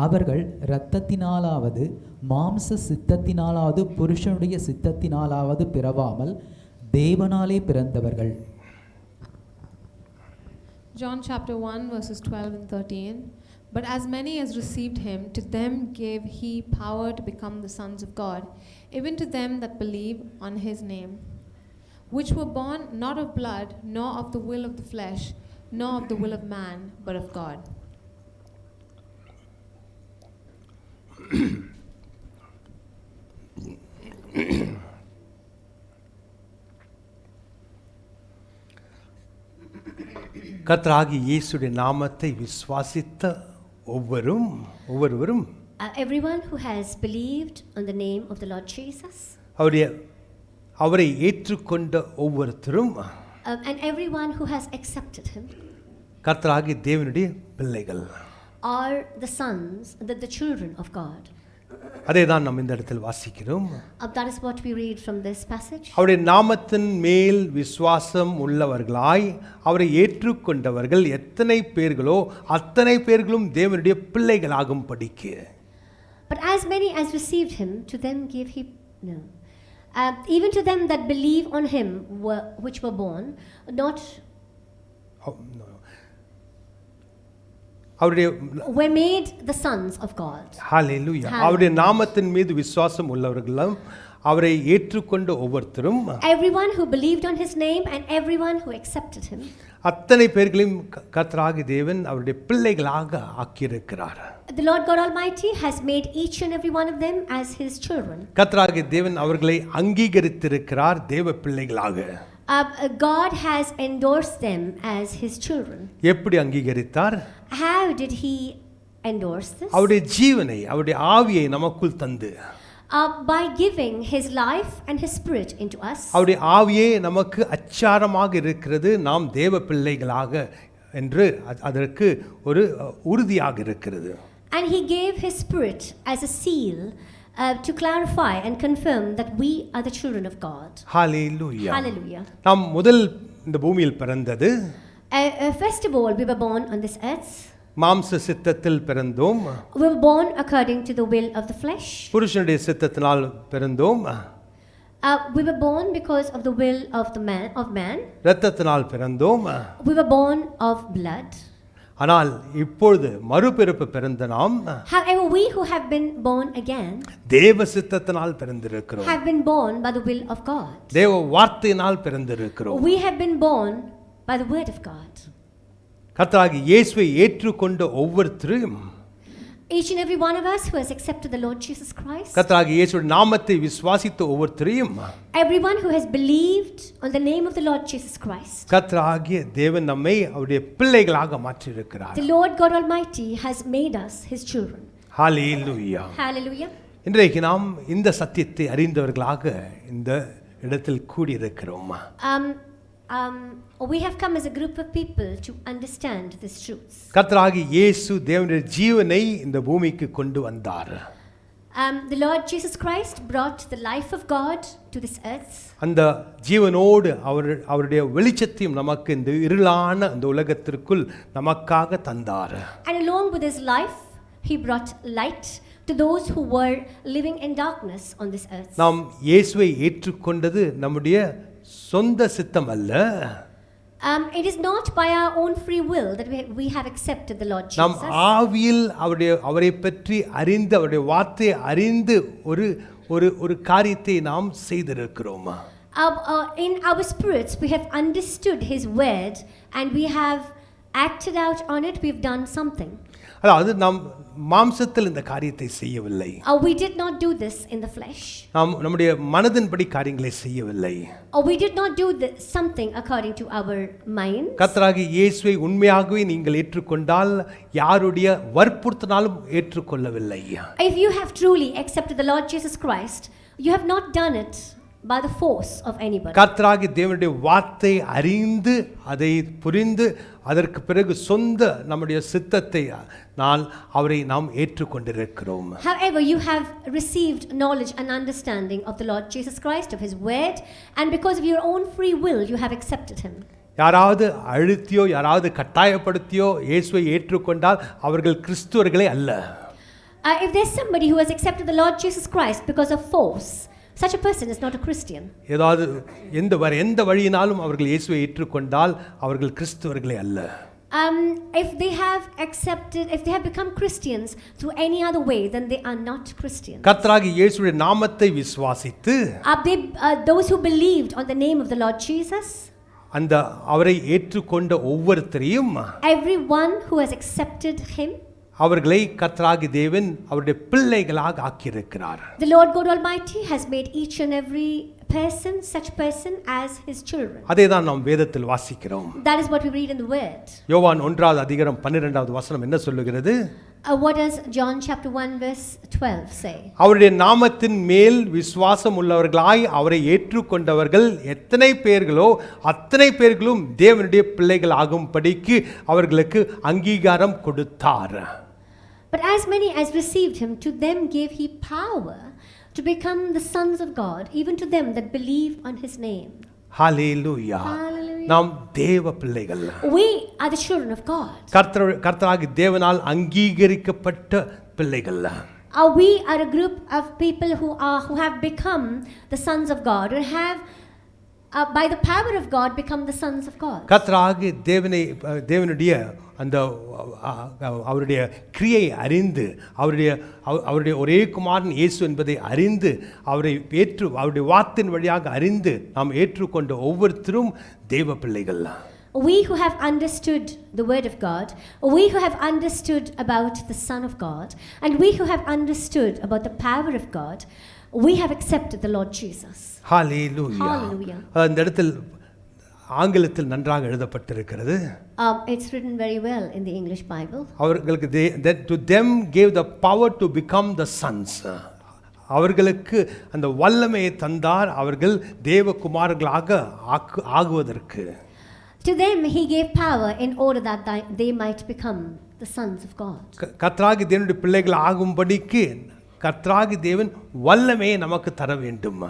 அவர்கள் இரத்தத்தினாலாவது மாம்ச சித்தத்தினாலாவது புருஷனுடைய சித்தத்தினாலாவது பிறவாமல் தேவனாலே பிறந்தவர்கள்.
John chapter 1 verses 12 and 13. But as many as received him, to them gave he power to become the sons of God, even to them that believe on his name, which were born not of blood, nor of the will of the flesh, nor of the will of man, but of God.
கர்த்தராகிய இயேசுவின் நாமத்தை விசுவாசித்த ஒவ்வொருவரும்
Everyone who has believed on the name of the Lord Jesus,
அவரை ஏற்றுக்கொண்ட ஒவ்வொருத்தரும்
and everyone who has accepted him,
கர்த்தராகிய தேவனுடைய பிள்ளைகள்,
are the sons, the children of God.
அதே தான் நாம் இந்த இடத்தில் வாசிக்கிறோம்.
That is what we read from this passage.
அவருடைய நாமத்தின் மேல் விசுவாசம் உள்ளவர்களாய் அவரை ஏற்றுக்கொண்டவர்கள் எத்தனை பேர்களோ அத்தனை பேர்களும் தேவனுடைய பிள்ளைகளாகும் படிக்கு.
But as many as received him, to them gave he even to them that believe on him, which were born not
அவருடைய
were made the sons of God.
Hallelujah
Hallelujah.
அவருடைய நாமத்தின் மீது விசுவாசம் உள்ளவர்களும் அவரை ஏற்றுக்கொண்ட ஒவ்வொருத்தரும்
Everyone who believed on his name and everyone who accepted him.
அத்தனை பேர்களையும் கர்த்தராகிய தேவன் அவருடைய பிள்ளைகளாக ஆக்கியிருக்கிறார்.
The Lord God Almighty has made each and every one of them as his children.
கர்த்தராகிய தேவன் அவர்களை அங்கீகரித்திருக்கிறார் தேவ பிள்ளைகளாக.
God has endorsed them as his children.
எப்படி அங்கீகரித்தார்?
How did he endorse this?
அவருடைய ஜீவனை அவருடைய ஆவியை நமக்குள் தந்து
By giving his life and his spirit into us.
அவருடைய ஆவியே நமக்கு அச்சாரமாக இருக்கிறது நாம் தேவ பிள்ளைகளாக என்று அதற்கு ஒரு உறுதியாக இருக்கிறது.
And he gave his spirit as a seal to clarify and confirm that we are the children of God.
Hallelujah.
Hallelujah.
நாம் முதல் இந்த பூமியில் பிறந்தது
First of all, we were born on this earth.
மாம்ச சித்தத்தில் பிறந்தோம்.
We were born according to the will of the flesh.
புருஷனுடைய சித்தத்தினால் பிறந்தோம்.
We were born because of the will of man.
இரத்தத்தினால் பிறந்தோம்.
We were born of blood.
ஆனால் இப்பொழுது மறுபிறப்பு பிறந்த நாம்
However, we who have been born again
தேவ சித்தத்தினால் பிறந்திருக்கிறோம்.
have been born by the will of God.
தேவ வார்த்தையினால் பிறந்திருக்கிறோம்.
We have been born by the word of God.
கர்த்தராகிய இயேசுவை ஏற்றுக்கொண்ட ஒவ்வொருத்தரும்
Each and every one of us who has accepted the Lord Jesus Christ,
கர்த்தராகிய இயேசுவின் நாமத்தை விசுவாசித்த ஒவ்வொருத்தரையும்
everyone who has believed on the name of the Lord Jesus Christ,
கர்த்தராகிய தேவன் நம்மை அவருடைய பிள்ளைகளாக மாற்றியிருக்கிறார்.
the Lord God Almighty has made us his children.
Hallelujah.
Hallelujah.
இன்றைக்கு நாம் இந்த சத்தியத்தை அறிந்தவர்களாக இந்த இடத்தில் கூடியிருக்கிறோம்.
We have come as a group of people to understand these truths.
கர்த்தராகிய இயேசு தேவனுடைய ஜீவனை இந்த பூமிக்கு கொண்டு வந்தார்.
The Lord Jesus Christ brought the life of God to this earth.
அந்த ஜீவனோடு அவருடைய வெளிச்சத்தையும் நமக்கு இந்த இருளான இந்த உலகத்திற்குள் நமக்காக தந்தார்.
And along with his life, he brought light to those who were living in darkness on this earth.
நாம் இயேசுவை ஏற்றுக்கொண்டது நம்முடைய சொந்த சித்தம் அல்ல.
It is not by our own free will that we have accepted the Lord Jesus.
நாம் ஆவியில் அவரை பற்றி அறிந்து அவருடைய வார்த்தையை அறிந்து ஒரு காரியத்தை நாம் செய்திருக்கிறோம்.
In our spirits we have understood his word and we have acted out on it. We've done something.
அதாவது நாம் மாம்சத்தில் இந்த காரியத்தை செய்யவில்லை.
We did not do this in the flesh.
நாம் நம்முடைய மனதின்படி காரியங்களை செய்யவில்லை.
We did not do something according to our minds.
கர்த்தராகிய இயேசுவை உண்மையாகவே நீங்கள் ஏற்றுக்கொண்டால் யாருடைய வற்புறுத்தினாலும் ஏற்றுக்கொள்ளவில்லை.
If you have truly accepted the Lord Jesus Christ, you have not done it by the force of anybody.
கர்த்தராகிய தேவனுடைய வார்த்தை அறிந்து அதை புரிந்து அதற்கு பிறகு சொந்த நம்முடைய சித்தத்தை அவரை நாம் ஏற்றுக்கொண்டிருக்கிறோம்.
However, you have received knowledge and understanding of the Lord Jesus Christ, of his word, and because of your own free will you have accepted him.
யாராவது அழுத்தியோ யாராவது கட்டாயப்படுத்தியோ இயேசுவை ஏற்றுக்கொண்டால் அவர்கள் கிறிஸ்துவர்களே அல்ல.
If there's somebody who has accepted the Lord Jesus Christ because of force, such a person is not a Christian.
ஏதாவது எந்த வழியினாலும் அவர்கள் இயேசுவை ஏற்றுக்கொண்டால் அவர்கள் கிறிஸ்துவர்களே அல்ல.
If they have become Christians through any other way, then they are not Christians.
கர்த்தராகிய இயேசுவின் நாமத்தை விசுவாசித்து
those who believed on the name of the Lord Jesus,
அந்த அவரை ஏற்றுக்கொண்ட ஒவ்வொருத்தரையும்
everyone who has accepted him,
அவர்களை கர்த்தராகிய தேவன் அவருடைய பிள்ளைகளாக ஆக்கியிருக்கிறார்.
The Lord God Almighty has made each and every such person as his children.
அதேதான் நாம் வேதத்தில் வாசிக்கிறோம்.
That is what we read in the word.
யோவான் 1வது அதிகாரம் 12வது வசனம் என்ன சொல்லுகிறது?
What does John chapter 1 verse 12 say?
அவருடைய நாமத்தின் மேல் விசுவாசம் உள்ளவர்களாய் அவரை ஏற்றுக்கொண்டவர்கள் எத்தனை பேர்களோ அத்தனை பேர்களும் தேவனுடைய பிள்ளைகள் ஆகும்படிக்கு அவர்களுக்கு அங்கீகாரம் கொடுத்தார்.
But as many as received him, to them gave he power to become the sons of God, even to them that believe on his name.
Hallelujah. நாம் தேவ பிள்ளைகள்.
We are the children of God.
கர்த்தராகிய தேவனால் அங்கீகரிக்கப்பட்ட பிள்ளைகள்.
We are a group of people who have become the sons of God, or have by the power of God, become the sons of God.
கர்த்தராகிய தேவனுடைய அந்த அவருடைய கிரியை அறிந்து அவருடைய ஒரே குமாரன் இயேசு என்பதை அறிந்து அவருடைய வார்த்தையின் வழியாக அறிந்து நாம் ஏற்றுக்கொண்ட ஒவ்வொருத்தரும் தேவ பிள்ளைகள்.
We who have understood the word of God, we who have understood about the Son of God, and we who have understood about the power of God, we have accepted the Lord Jesus.
Hallelujah.
Hallelujah.
அந்த இடத்தில் ஆங்கிலத்தில் நன்றாக எழுதப்பட்டிருக்கிறது.
It's written very well in the English Bible.
அவர்களுக்கு to them gave the power to become the sons. அவர்களுக்கு அந்த வல்லமையை தந்தார் அவர்கள் தேவகுமாரர்களாக ஆகுவதற்கு.
To them he gave power in order that they might become the sons of God.
கர்த்தராகிய தேவனுடைய பிள்ளைகள் ஆகும்படிக்கு கர்த்தராகிய தேவன் வல்லமையை நமக்கு தர வேண்டும்.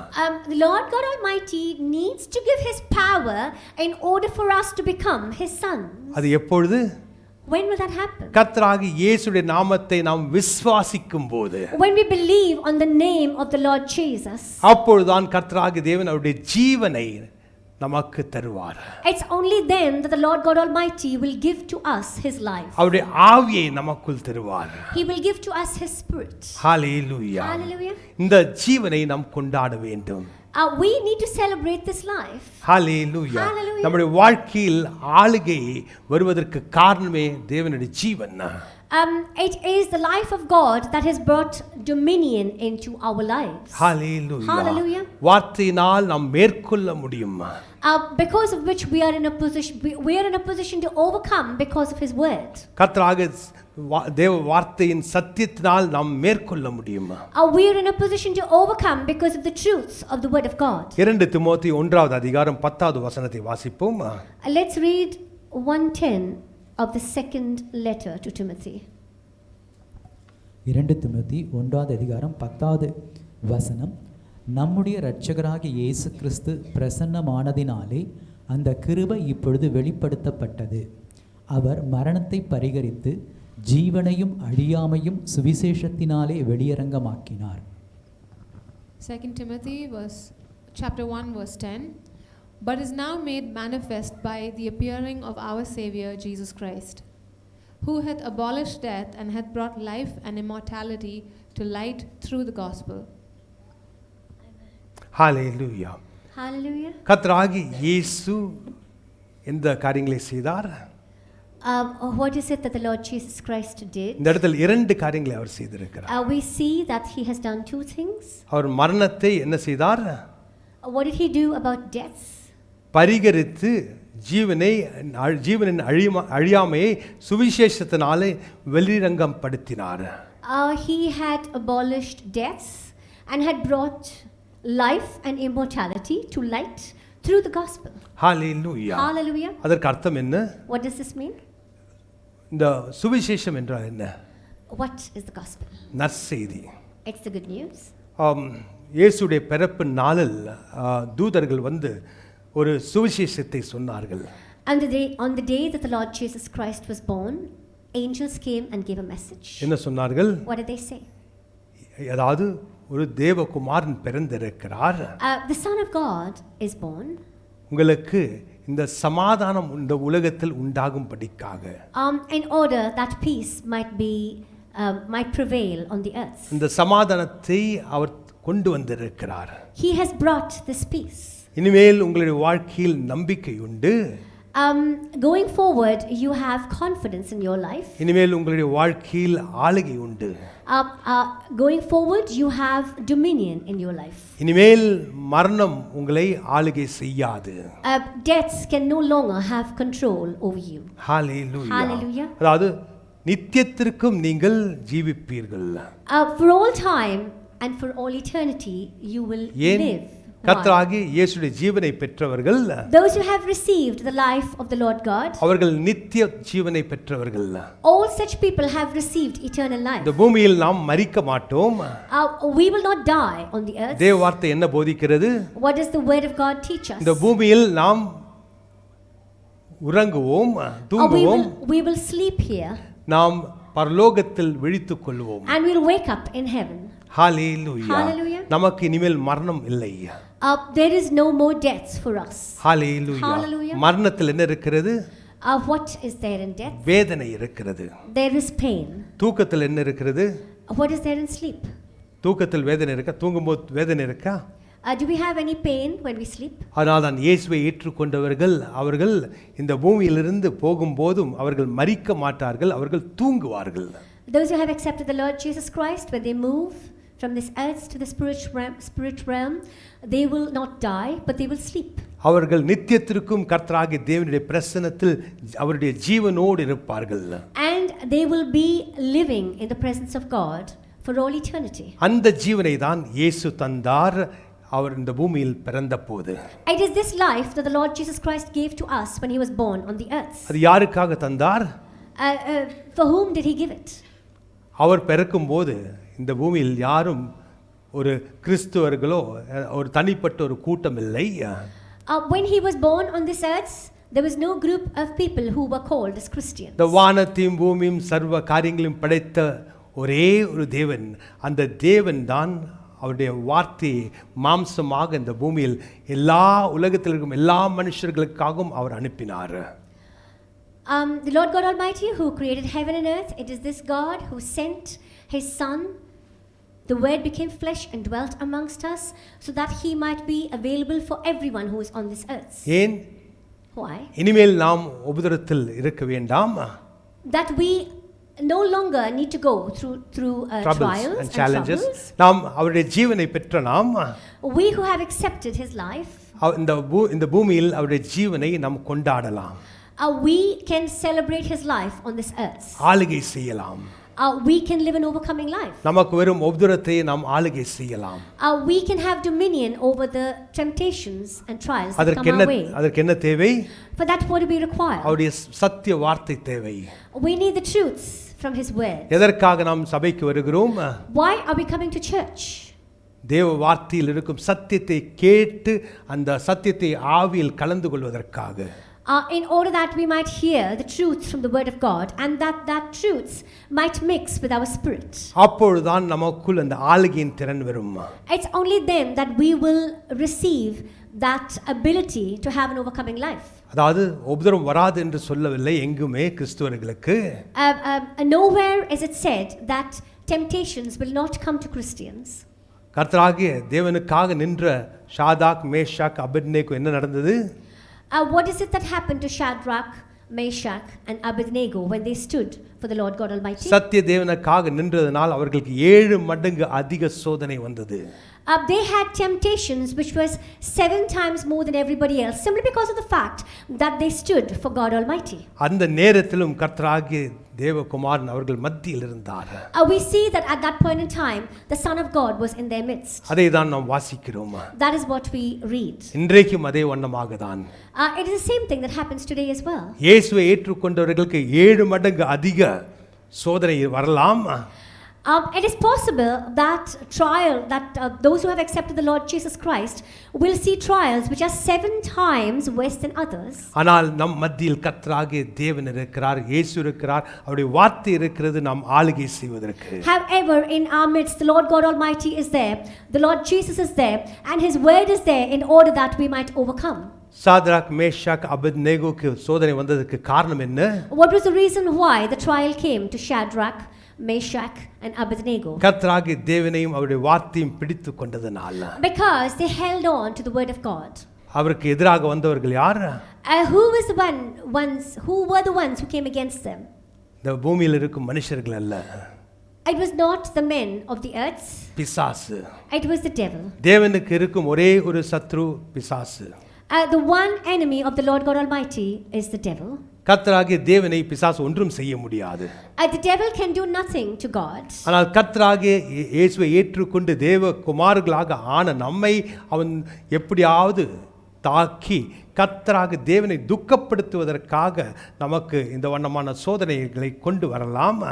The Lord God Almighty needs to give his power in order for us to become his sons.
அது எப்பொழுது?
When will that happen?
கர்த்தராகிய இயேசுவின் நாமத்தை நாம் விசுவாசிக்கும் போது,
when we believe on the name of the Lord Jesus,
அப்பொழுதுதான் கர்த்தராகிய தேவன் அவருடைய ஜீவனை நமக்கு தருவார்.
It's only then that the Lord God Almighty will give to us his life.
அவருடைய ஆவியை நமக்குள் தருவார்.
He will give to us his spirit.
Hallelujah.
Hallelujah.
இந்த ஜீவனை நாம் கொண்டாட வேண்டும்.
We need to celebrate this life.
Hallelujah.
Hallelujah.
நம்முடைய வாழ்க்கையில் ஆளுகை வருவதற்கு காரணமே தேவனுடைய ஜீவன்.
It is the life of God that has brought dominion into our lives.
Hallelujah.
Hallelujah.
வார்த்தையினால் நாம் மேற்கொள்ள முடியும்.
Because of which we are in a position to overcome because of his word.
கர்த்தராகிய தேவ வார்த்தையின் சத்தியத்தினால் நாம் மேற்கொள்ள முடியும்.
We are in a position to overcome because of the truths of the word of God.
2 தீமோத்தேயு 1வது அதிகாரம் 10வது வசனத்தை வாசிப்போம்.
Let's read 1:10 of the second letter to Timothy.
2 தீமோத்தேயு 1வது அதிகாரம் 10வது வசனம். நம்முடைய இரட்சகராகிய இயேசு கிறிஸ்து பிரசன்னமானதினாலே அந்த கிருபை இப்பொழுது வெளிப்படுத்தப்பட்டது. அவர் மரணத்தை பரிகரித்து ஜீவனையும் அழியாமையும் சுவிசேஷத்தினாலே வெளியரங்கமாக்கினார்.
2 Timothy chapter 1 verse 10, but is now made manifest by the appearing of our Savior Jesus Christ, who hath abolished death and hath brought life and immortality to light through the gospel.
Hallelujah.
Hallelujah.
கர்த்தராகிய இயேசு எந்த காரியங்களை செய்தார்?
What is it that the Lord Jesus Christ did?
இந்த இடத்தில் 2 காரியங்களை அவர் செய்திருக்கிறார்.
We see that he has done 2 things.
அவர் மரணத்தை என்ன செய்தார்?
What did he do about death?
பரிகரித்து ஜீவனின் அழியாமையை சுவிசேஷத்தினாலே வெளிரங்கம் படுத்தினார்.
He had abolished death and had brought life and immortality to light through the gospel.
Hallelujah.
Hallelujah.
அதற்கு அர்த்தம் என்ன?
What does this mean?
இந்த சுவிசேஷம் என்றால் என்ன?
What is the gospel?
நற்செய்தி.
It's the good news.
இயேசுடைய பிறப்பு நாளில் தூதர்கள் வந்து ஒரு சுவிசேஷத்தை சொன்னார்கள்.
And on the day that the Lord Jesus Christ was born, angels came and gave a message.
என்ன சொன்னார்கள்?
What did they say?
அதாவது ஒரு தேவகுமாரன் பிறந்திருக்கிறார்.
The Son of God is born.
உங்களுக்கு இந்த சமாதானம் இந்த உலகத்தில் உண்டாகும்படிக்காக.
In order that peace might prevail on the earth.
இந்த சமாதானத்தை அவர் கொண்டு வந்திருக்கிறார்.
He has brought this peace.
இனிமேல் உங்களுடைய வாழ்க்கையில் நம்பிக்கை உண்டு.
Going forward, you have confidence in your life.
இனிமேல் உங்களுடைய வாழ்க்கையில் ஆளுகை உண்டு.
Going forward, you have dominion in your life.
இனிமேல் மரணம் உங்களை ஆளுகை செய்யாது.
Death can no longer have control over you.
Hallelujah.
Hallelujah.
அதாவது நித்தியத்திற்கும் நீங்கள் ஜீவிப்பீர்கள்.
For all time and for all eternity, you will live.
கர்த்தராகிய இயேசுவின் ஜீவனை பெற்றவர்கள்,
those who have received the life of the Lord God,
அவர்கள் நித்திய ஜீவனை பெற்றவர்கள்.
all such people have received eternal life.
இந்த பூமியில் நாம் மரிக்க மாட்டோம்.
We will not die on the earth.
தேவ வார்த்தை என்ன போதிக்கிறது?
What does the word of God teach us?
இந்த பூமியில் நாம் உறங்குவோம், தூங்குவோம்.
We will sleep here.
நாம் பரலோகத்தில் விழித்துக் கொள்வோம்.
And we'll wake up in heaven.
Hallelujah
Hallelujah.
நமக்கு இனிமேல் மரணம் இல்லை.
There is no more death for us.
Hallelujah
Hallelujah.
மரணத்தில் என்ன இருக்கிறது?
What is there in death?
வேதனை இருக்கிறது.
There is pain.
தூக்கத்தில் என்ன இருக்கிறது?
What is there in sleep?
தூக்கத்தில் வேதனை இருக்கா? தூங்கும்போது வேதனை இருக்கா?
Do we have any pain when we sleep?
அதனால் தான் இயேசுவை ஏற்றுக்கொண்டவர்கள் அவர்கள் இந்த பூமியிலிருந்து போகும்போதும் அவர்கள் மரிக்க மாட்டார்கள், அவர்கள் தூங்குவார்கள்.
Those who have accepted the Lord Jesus Christ, when they move from this earth to the spirit realm, they will not die, but they will sleep.
அவர்கள் நித்தியத்திற்கும் கர்த்தராகிய தேவனுடைய பிரசன்னத்தில் அவருடைய ஜீவனோடு இருப்பார்கள்.
And they will be living in the presence of God for all eternity.
அந்த ஜீவனை தான் இயேசு தந்தார் அவர் இந்த பூமியில் பிறந்தபோது.
It is this life that the Lord Jesus Christ gave to us when he was born on the earth.
அது யாருக்காக தந்தார்?
For whom did he give it?
அவர் பிறக்கும்போது இந்த பூமியில் யாரும் ஒரு கிறிஸ்துவர்களோ ஒரு தனிப்பட்ட ஒரு கூட்டம் இல்லை.
When he was born on this earth, there was no group of people who were called as Christians.
இந்த வானத்தையும் பூமியும் சர்வ காரியங்களையும் படைத்த ஒரே ஒரு தேவன், அந்த தேவன் தான் அவருடைய வார்த்தை மாம்சமாக இந்த பூமியில் எல்லா உலகத்தில் இருக்கும் எல்லா மனுஷர்களுக்காகவும் அவர் அனுப்பினார்.
The Lord God Almighty who created heaven and earth, it is this God who sent his Son. The Word became flesh and dwelt amongst us so that he might be available for everyone who is on this earth.
ஏன்?
Why?
இனிமேல் நாம் உபத்திரத்தில் இருக்க வேண்டாம்.
That we no longer need to go through trials and challenges.
நாம் அவருடைய ஜீவனை பெற்ற நாம்
We who have accepted his life,
இந்த பூமியில் அவருடைய ஜீவனை நாம் கொண்டாடலாம்.
we can celebrate his life on this earth.
ஆளுகை செய்யலாம்.
We can live an overcoming life.
நமக்கு வரும் உபத்திரத்தை நாம் ஆளுகை செய்யலாம்.
We can have dominion over the temptations and trials that come our way.
அதற்கு என்ன தேவை?
For that what do we require?
அவருடைய சத்திய வார்த்தை தேவை.
We need the truths from his word.
எதற்காக நாம் சபைக்கு வருகிறோம்?
Why are we coming to church?
தேவ வார்த்தையில் இருக்கும் சத்தியத்தை கேட்டு அந்த சத்தியத்தை ஆவியில் கலந்து கொள்வதற்காக.
In order that we might hear the truth from the word of God and that truths might mix with our spirit.
அப்பொழுதுதான் நமக்குள் அந்த ஆளுகையின் திறன் வரும்.
It's only then that we will receive that ability to have an overcoming life.
அதாவது உபத்திரம் வராது என்று சொல்லவில்லை எங்குமே கிறிஸ்துவர்களுக்கு.
Nowhere is it said that temptations will not come to Christians.
கர்த்தராகிய தேவனுக்காக நின்ற ஷாதாக் மேஷாக் அபேத்நேகோ என்ன நடந்தது?
What is it that happened to Shadrach, Meshach and Abednego when they stood for the Lord God Almighty?
சத்திய தேவனுக்காக நின்றதனால் அவர்களுக்கு 7 மடங்கு அதிக சோதனை வந்தது.
They had temptations which was 7 times more than everybody else, simply because of the fact that they stood for God Almighty.
அந்த நேரத்திலும் கர்த்தராகிய தேவகுமாரன் அவர்கள் மத்தியில் இருந்தார்.
We see that at that point in time the Son of God was in their midst.
அதை தான் நாம் வாசிக்கிறோம்.
That is what we read.
இன்றைக்கும் அதே வண்ணமாக தான்.
It is the same thing that happens today as well.
இயேசுவை ஏற்றுக்கொண்டவர்களுக்கு 7 மடங்கு அதிக சோதனை வரலாம்.
It is possible that those who have accepted the Lord Jesus Christ will see trials which are 7 times worse than others.
ஆனால் நம் மத்தியில் கர்த்தராகிய தேவன் இருக்கிறார், இயேசு இருக்கிறார், அவருடைய வார்த்தை இருக்கிறது நாம் ஆளுகை செய்வதற்கு.
However, in our midst the Lord God Almighty is there, the Lord Jesus is there, and his word is there in order that we might overcome.
Shadrach Meshach அபேத்நேகோக்கு சோதனை வந்ததற்கு காரணம் என்ன?
What was the reason why the trial came to Shadrach, Meshach and Abednego?
கர்த்தராகிய தேவனையும் அவருடைய வார்த்தையும் பிடித்து கொண்டதனால.
Because they held on to the word of God.
அவருக்கு எதிராக வந்தவர்கள் யார்?
Who were the ones who came against them?
இந்த பூமியில் இருக்கும் மனுஷர்கள் அல்ல.
It was not the men of the earth.
பிசாசு.
It was the devil.
தேவனுக்கு இருக்கும் ஒரே ஒரு சத்ரு பிசாசு.
The one enemy of the Lord God Almighty is the devil.
கர்த்தராகிய தேவனை பிசாசு ஒன்றும் செய்ய முடியாது.
The devil can do nothing to God.
ஆனால் கர்த்தராகிய இயேசுவை ஏற்றுக்கொண்டு தேவ குமாரர்களாக ஆன நம்மை அவன் எப்படியாவது தாக்கி கர்த்தராகிய தேவனை துக்கப்படுத்துவதற்காக நமக்கு இந்த வண்ணமான சோதனைகளை கொண்டு வரலாம்.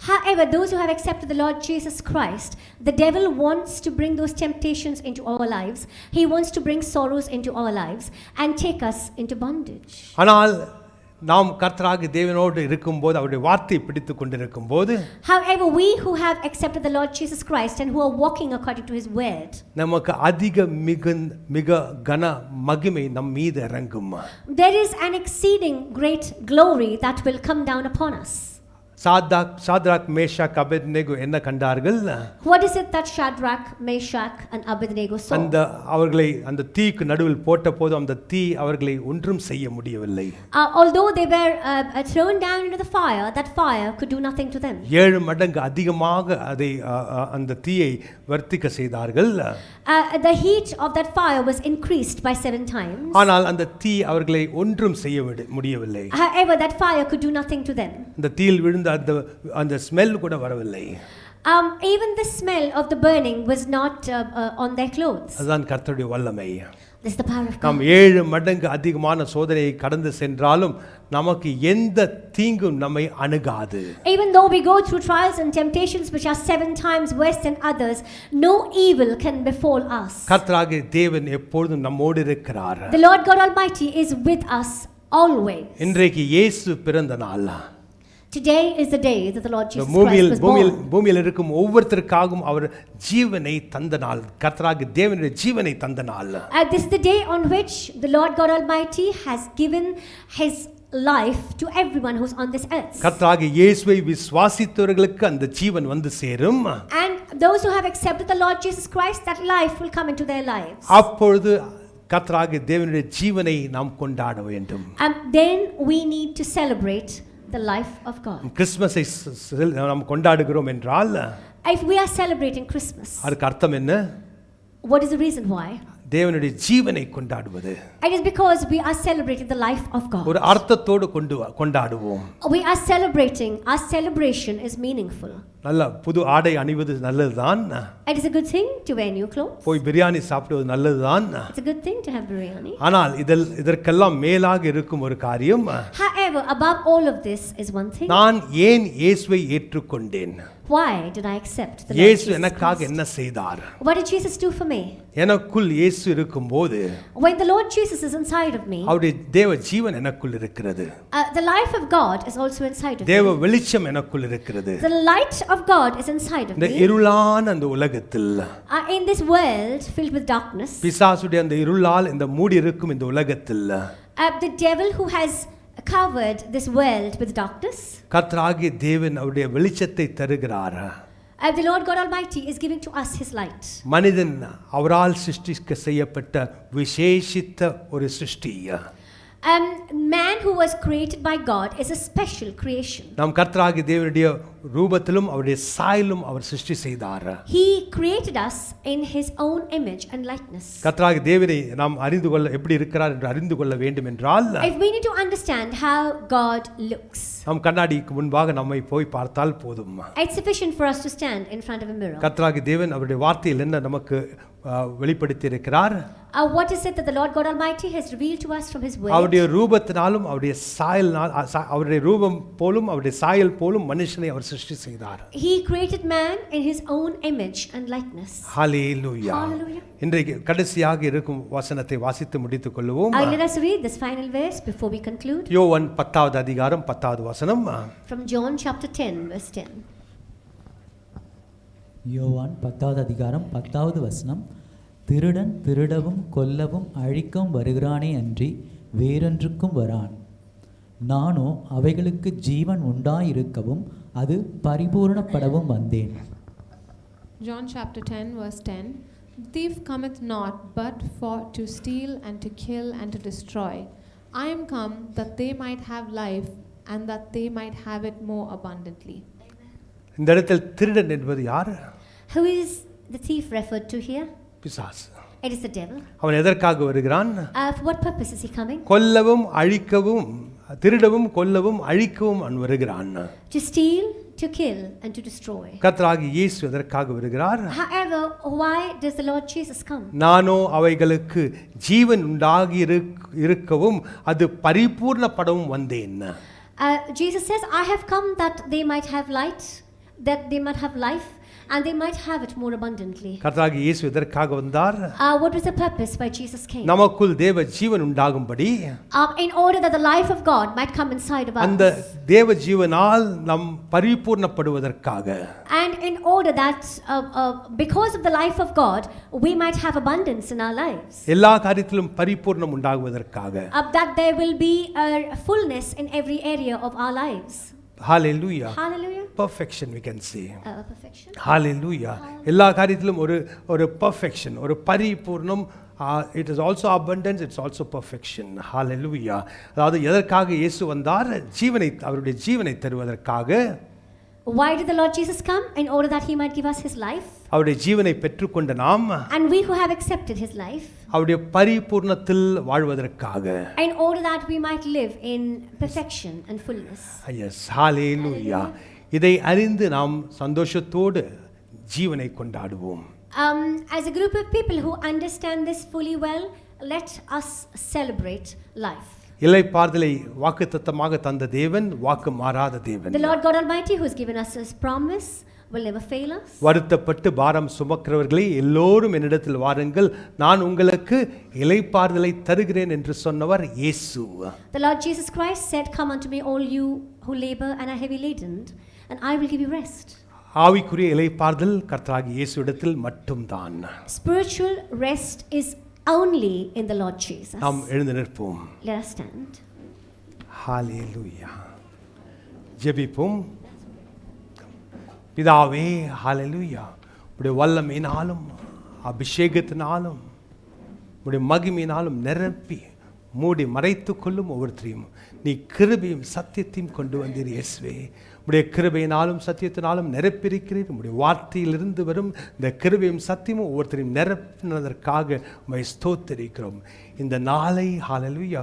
However, those who have accepted the Lord Jesus Christ, the devil wants to bring those temptations into our lives. He wants to bring sorrows into our lives and take us into bondage.
ஆனால் நாம் கர்த்தராகிய தேவனோடு இருக்கும்போது அவருடைய வார்த்தையை பிடித்து கொண்டிருக்கும் போது
However, we who have accepted the Lord Jesus Christ and who are walking according to his word,
நமக்கு அதிக மிக கன மகிமை நம் மீது இறங்கும்.
there is an exceeding great glory that will come down upon us.
Shadrach Meshach Abednego என்ன கண்டார்கள்?
What is it that Shadrach, Meshach and Abednego saw?
அவர்களை அந்த தீக்கு நடுவில் போட்டபோது அந்த தீ அவர்களை ஒன்றும் செய்ய முடியவில்லை.
Although they were thrown down into the fire, that fire could do nothing to them.
7 மடங்கு அதிகமாக அதை அந்த தீயை வர்த்திக்க செய்தார்கள்.
The heat of that fire was increased by 7 times.
ஆனால் அந்த தீ அவர்களை ஒன்றும் செய்ய முடியவில்லை.
However, that fire could do nothing to them.
அந்த தீயில் விழுந்த அந்த ஸ்மெல் கூட வரவில்லை.
Even the smell of the burning was not on their clothes.
அதுதான் கர்த்தருடைய வல்லமை.
This is the power of God.
நாம் 7 மடங்கு அதிகமான சோதனையை கடந்து சென்றாலும் நமக்கு எந்த தீங்கும் நம்மை அணுகாது.
Even though we go through trials and temptations which are 7 times worse than others, no evil can befall us.
கர்த்தராகிய தேவன் எப்பொழுதும் நம்மோடு இருக்கிறார்.
The Lord God Almighty is with us always.
இன்றைக்கு இயேசு பிறந்த நாள்.
Today is the day that the Lord Jesus Christ was born.
பூமியில் இருக்கும் ஒவ்வொருத்தருக்காகவும் அவர் ஜீவனை தந்த நாள். கர்த்தராகிய தேவனுடைய ஜீவனை தந்த நாள்.
This is the day on which the Lord God Almighty has given his life to everyone who's on this earth.
கர்த்தராகிய இயேசுவை விசுவாசித்தவர்களுக்கு அந்த ஜீவன் வந்து சேரும்.
And those who have accepted the Lord Jesus Christ, that life will come into their lives.
அப்பொழுது கர்த்தராகிய தேவனுடைய ஜீவனை நாம் கொண்டாட வேண்டும்.
And then we need to celebrate the life of God.
கிறிஸ்மஸை நாம் கொண்டாடுகிறோம் என்றால்
If we are celebrating Christmas,
அதுக்கு அர்த்தம் என்ன?
what is the reason why?
தேவனுடைய ஜீவனை கொண்டாடுவது.
It is because we are celebrating the life of God.
ஒரு அர்த்தத்தோடு கொண்டாடுவோம்.
We are celebrating. Our celebration is meaningful.
நல்ல புது ஆடை அணிவது நல்லதுதான்.
It is a good thing to wear new clothes.
போய் பிரியாணி சாப்பிடுவது நல்லதுதான்.
It's a good thing to have biryani.
ஆனால் இதற்கெல்லாம் மேலாக இருக்கும் ஒரு காரியம்.
However, above all of this is one thing.
நான் ஏன் இயேசுவை ஏற்றுக்கொண்டேன்?
Why did I accept the Lord
இயேசு
Jesus
எனக்காக
Christ?
என்ன செய்தார்?
What did Jesus do for me?
எனக்குள் இயேசு இருக்கும்போது
When the Lord Jesus is inside of me,
அவருடைய தேவ ஜீவன் எனக்குள் இருக்கிறது.
the life of God is also inside of
தேவ
me.
வெளிச்சம் எனக்குள் இருக்கிறது.
The light of God is inside of
இந்த
me.
இருளான அந்த உலகத்தில்
In this world filled with darkness,
பிசாசுடைய அந்த இருளால் இந்த மூடி இருக்கும் இந்த உலகத்தில்
the devil who has covered this world with darkness,
கர்த்தராகிய தேவன் அவருடைய வெளிச்சத்தை தருகிறார்.
the Lord God Almighty is giving to us his light.
மனிதன் அவரால் சிருஷ்டிக்க செய்யப்பட்ட விசேஷித்த ஒரு சிருஷ்டி.
Man who was created by God is a special creation.
நாம் கர்த்தராகிய தேவனுடைய ரூபத்திலும் அவருடைய சாயலும் அவர் சிருஷ்டி செய்தார்.
He created us in his own image and likeness.
கர்த்தராகிய தேவனை நாம் அறிந்து கொள்ள எப்படி இருக்கிறார் என்று அறிந்து கொள்ள வேண்டும் என்றால்
If we need to understand how God looks,
நாம் கண்ணாடிக்கு முன்பாக நம்மை போய் பார்த்தால் போதும்.
it's sufficient for us to stand in front of a mirror.
கர்த்தராகிய தேவன் அவருடைய வார்த்தையில் என்ன நமக்கு வெளிப்படுத்தி இருக்கிறார்?
What is it that the Lord God Almighty has revealed to us from his word?
அவருடைய ரூபத்தினாலும் அவருடைய சாயலினால் அவருடைய ரூபம் போலும் அவருடைய சாயல் போலும் மனுஷனை அவர் சிருஷ்டி செய்தார்.
He created man in his own image and likeness.
Hallelujah.
Hallelujah.
இன்றைக்கு கடைசியாக இருக்கும் வசனத்தை வாசித்து முடித்துக் கொள்வோம்.
Let us read this final verse before we conclude.
யோவான் 10வது அதிகாரம் 10வது வசனம்.
From John chapter 10 verse 10.
யோவான் 10வது அதிகாரம் 10வது வசனம். திருடன் திருடவும் கொல்லவும் அழிக்கவும் வருகிறானே அன்றி வேறொன்றுக்கும் வரான். நானோ அவைகளுக்கு ஜீவன் உண்டாயிருக்கவும் அது பரிபூரணப்படவும் வந்தேன்.
John chapter 10 verse 10. The thief cometh not but for to steal and to kill and to destroy. I am come that they might have life and that they might have it more abundantly.
இந்த இடத்தில் திருடன் என்பது யார்?
Who is the thief referred to here?
பிசாசு.
It is the devil.
அவன் எதற்காக வருகிறான்?
For what purpose is he coming?
கொல்லவும் அழிக்கவும் திருடவும் கொல்லவும் அழிக்கவும் அவன் வருகிறான்.
To steal, to kill and to destroy.
கர்த்தராகிய இயேசு எதற்காக வருகிறார்?
However, why does the Lord Jesus come?
நானோ அவைகளுக்கு ஜீவன் உண்டாகி இருக்கவும் அது பரிபூர்ணப்படவும் வந்தேன்.
Jesus says, I have come that they might have light, that they might have life, and they might have it more abundantly.
கர்த்தராகிய இயேசு எதற்காக வந்தார்?
What was the purpose why Jesus came?
நமக்குள் தேவ ஜீவன் உண்டாகும்படி,
In order that the life of God might come inside of
அந்த
us.
தேவ ஜீவனால் நாம் பரிபூர்ணப்படுவதற்காக,
And in order that because of the life of God we might have abundance in our lives.
எல்லா காரியத்திலும் பரிபூர்ணம் உண்டாகுவதற்காக.
That there will be a fullness in every area of our lives.
Hallelujah.
Hallelujah.
Perfection we can say.
Perfection.
Hallelujah. எல்லா காரியத்திலும் ஒரு perfection, ஒரு பரிபூர்ணம். It is also abundance, it's also perfection. Hallelujah. அதாவது எதற்காக இயேசு வந்தார்? அவருடைய ஜீவனை தருவதற்காக.
Why did the Lord Jesus come? In order that he might give us his life.
அவருடைய ஜீவனை பெற்றுக்கொண்ட நாம்,
And we who have accepted his life,
அவருடைய பரிபூர்ணத்தில் வாழ்வதற்காக.
in order that we might live in perfection and fullness.
Yes, hallelujah. இதை அறிந்து நாம் சந்தோஷத்தோடு ஜீவனை கொண்டாடுவோம்.
As a group of people who understand this fully well, let us celebrate life.
இளைப்பாறுதலை வாக்குத்தத்தமாக தந்த தேவன் வாக்கு மாறாத தேவன்.
The Lord God Almighty who has given us his promise will never fail us.
வருத்தப்பட்டு பாரம் சுமக்கிறவர்களே எல்லோரும் என்னிடத்தில் வாருங்கள், நான் உங்களுக்கு இளைப்பாறுதலை தருகிறேன் என்று சொன்னவர் இயேசு.
The Lord Jesus Christ said, "Come unto me all you who labor and are heavy laden, and I will give you rest."
ஆவிக்குரிய இளைப்பாறுதல் கர்த்தராகிய இயேசுவிடத்தில் மட்டும்தான்.
Spiritual rest is only in the Lord Jesus.
நாம் எழுந்து நிற்போம்.
Let us stand.
ஹalleluya. ஜெபிப்போம். பிதாவே, ஹalleluya. உம்முடைய வல்லமையினாலும் அபிஷேகத்தினாலும் உம்முடைய மகிமையினாலும் நிரப்பி மூடி மறைத்துக் கொள்ளும் ஒவ்வொருத்தரையும் நீ கிருபையும் சத்தியத்தையும் கொண்டு வந்தீர் இயேசுவே. உம்முடைய கிருபையினாலும் சத்தியத்தினாலும் நிரப்பியிருக்கிறீர். உம்முடைய வார்த்தையிலிருந்து வரும் இந்த கிருபையும் சத்தியமும் ஒவ்வொருத்தரையும் நிரப்பினதற்காக உம்மை ஸ்தோத்திரிக்கிறோம். இந்த நாளை ஹalleluya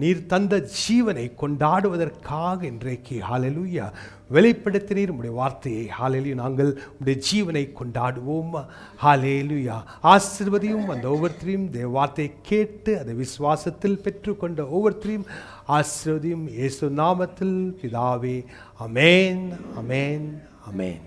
நீர் தந்த ஜீவனை கொண்டாடுவதற்காக இன்றைக்கு ஹalleluya வெளிப்படுத்தினீர் உம்முடைய வார்த்தையை. ஹalleluya நாங்கள் உம்முடைய ஜீவனை கொண்டாடுவோம். ஹalleluya ஆசீர்வதியும் அந்த ஒவ்வொருத்தரையும் தேவ வார்த்தையை கேட்டு அதை விசுவாசத்தில் பெற்றுக்கொண்ட ஒவ்வொருத்தரையும் ஆசீர்வதியும் இயேசு நாமத்தில் பிதாவே. ஆமென், ஆமென், ஆமென்.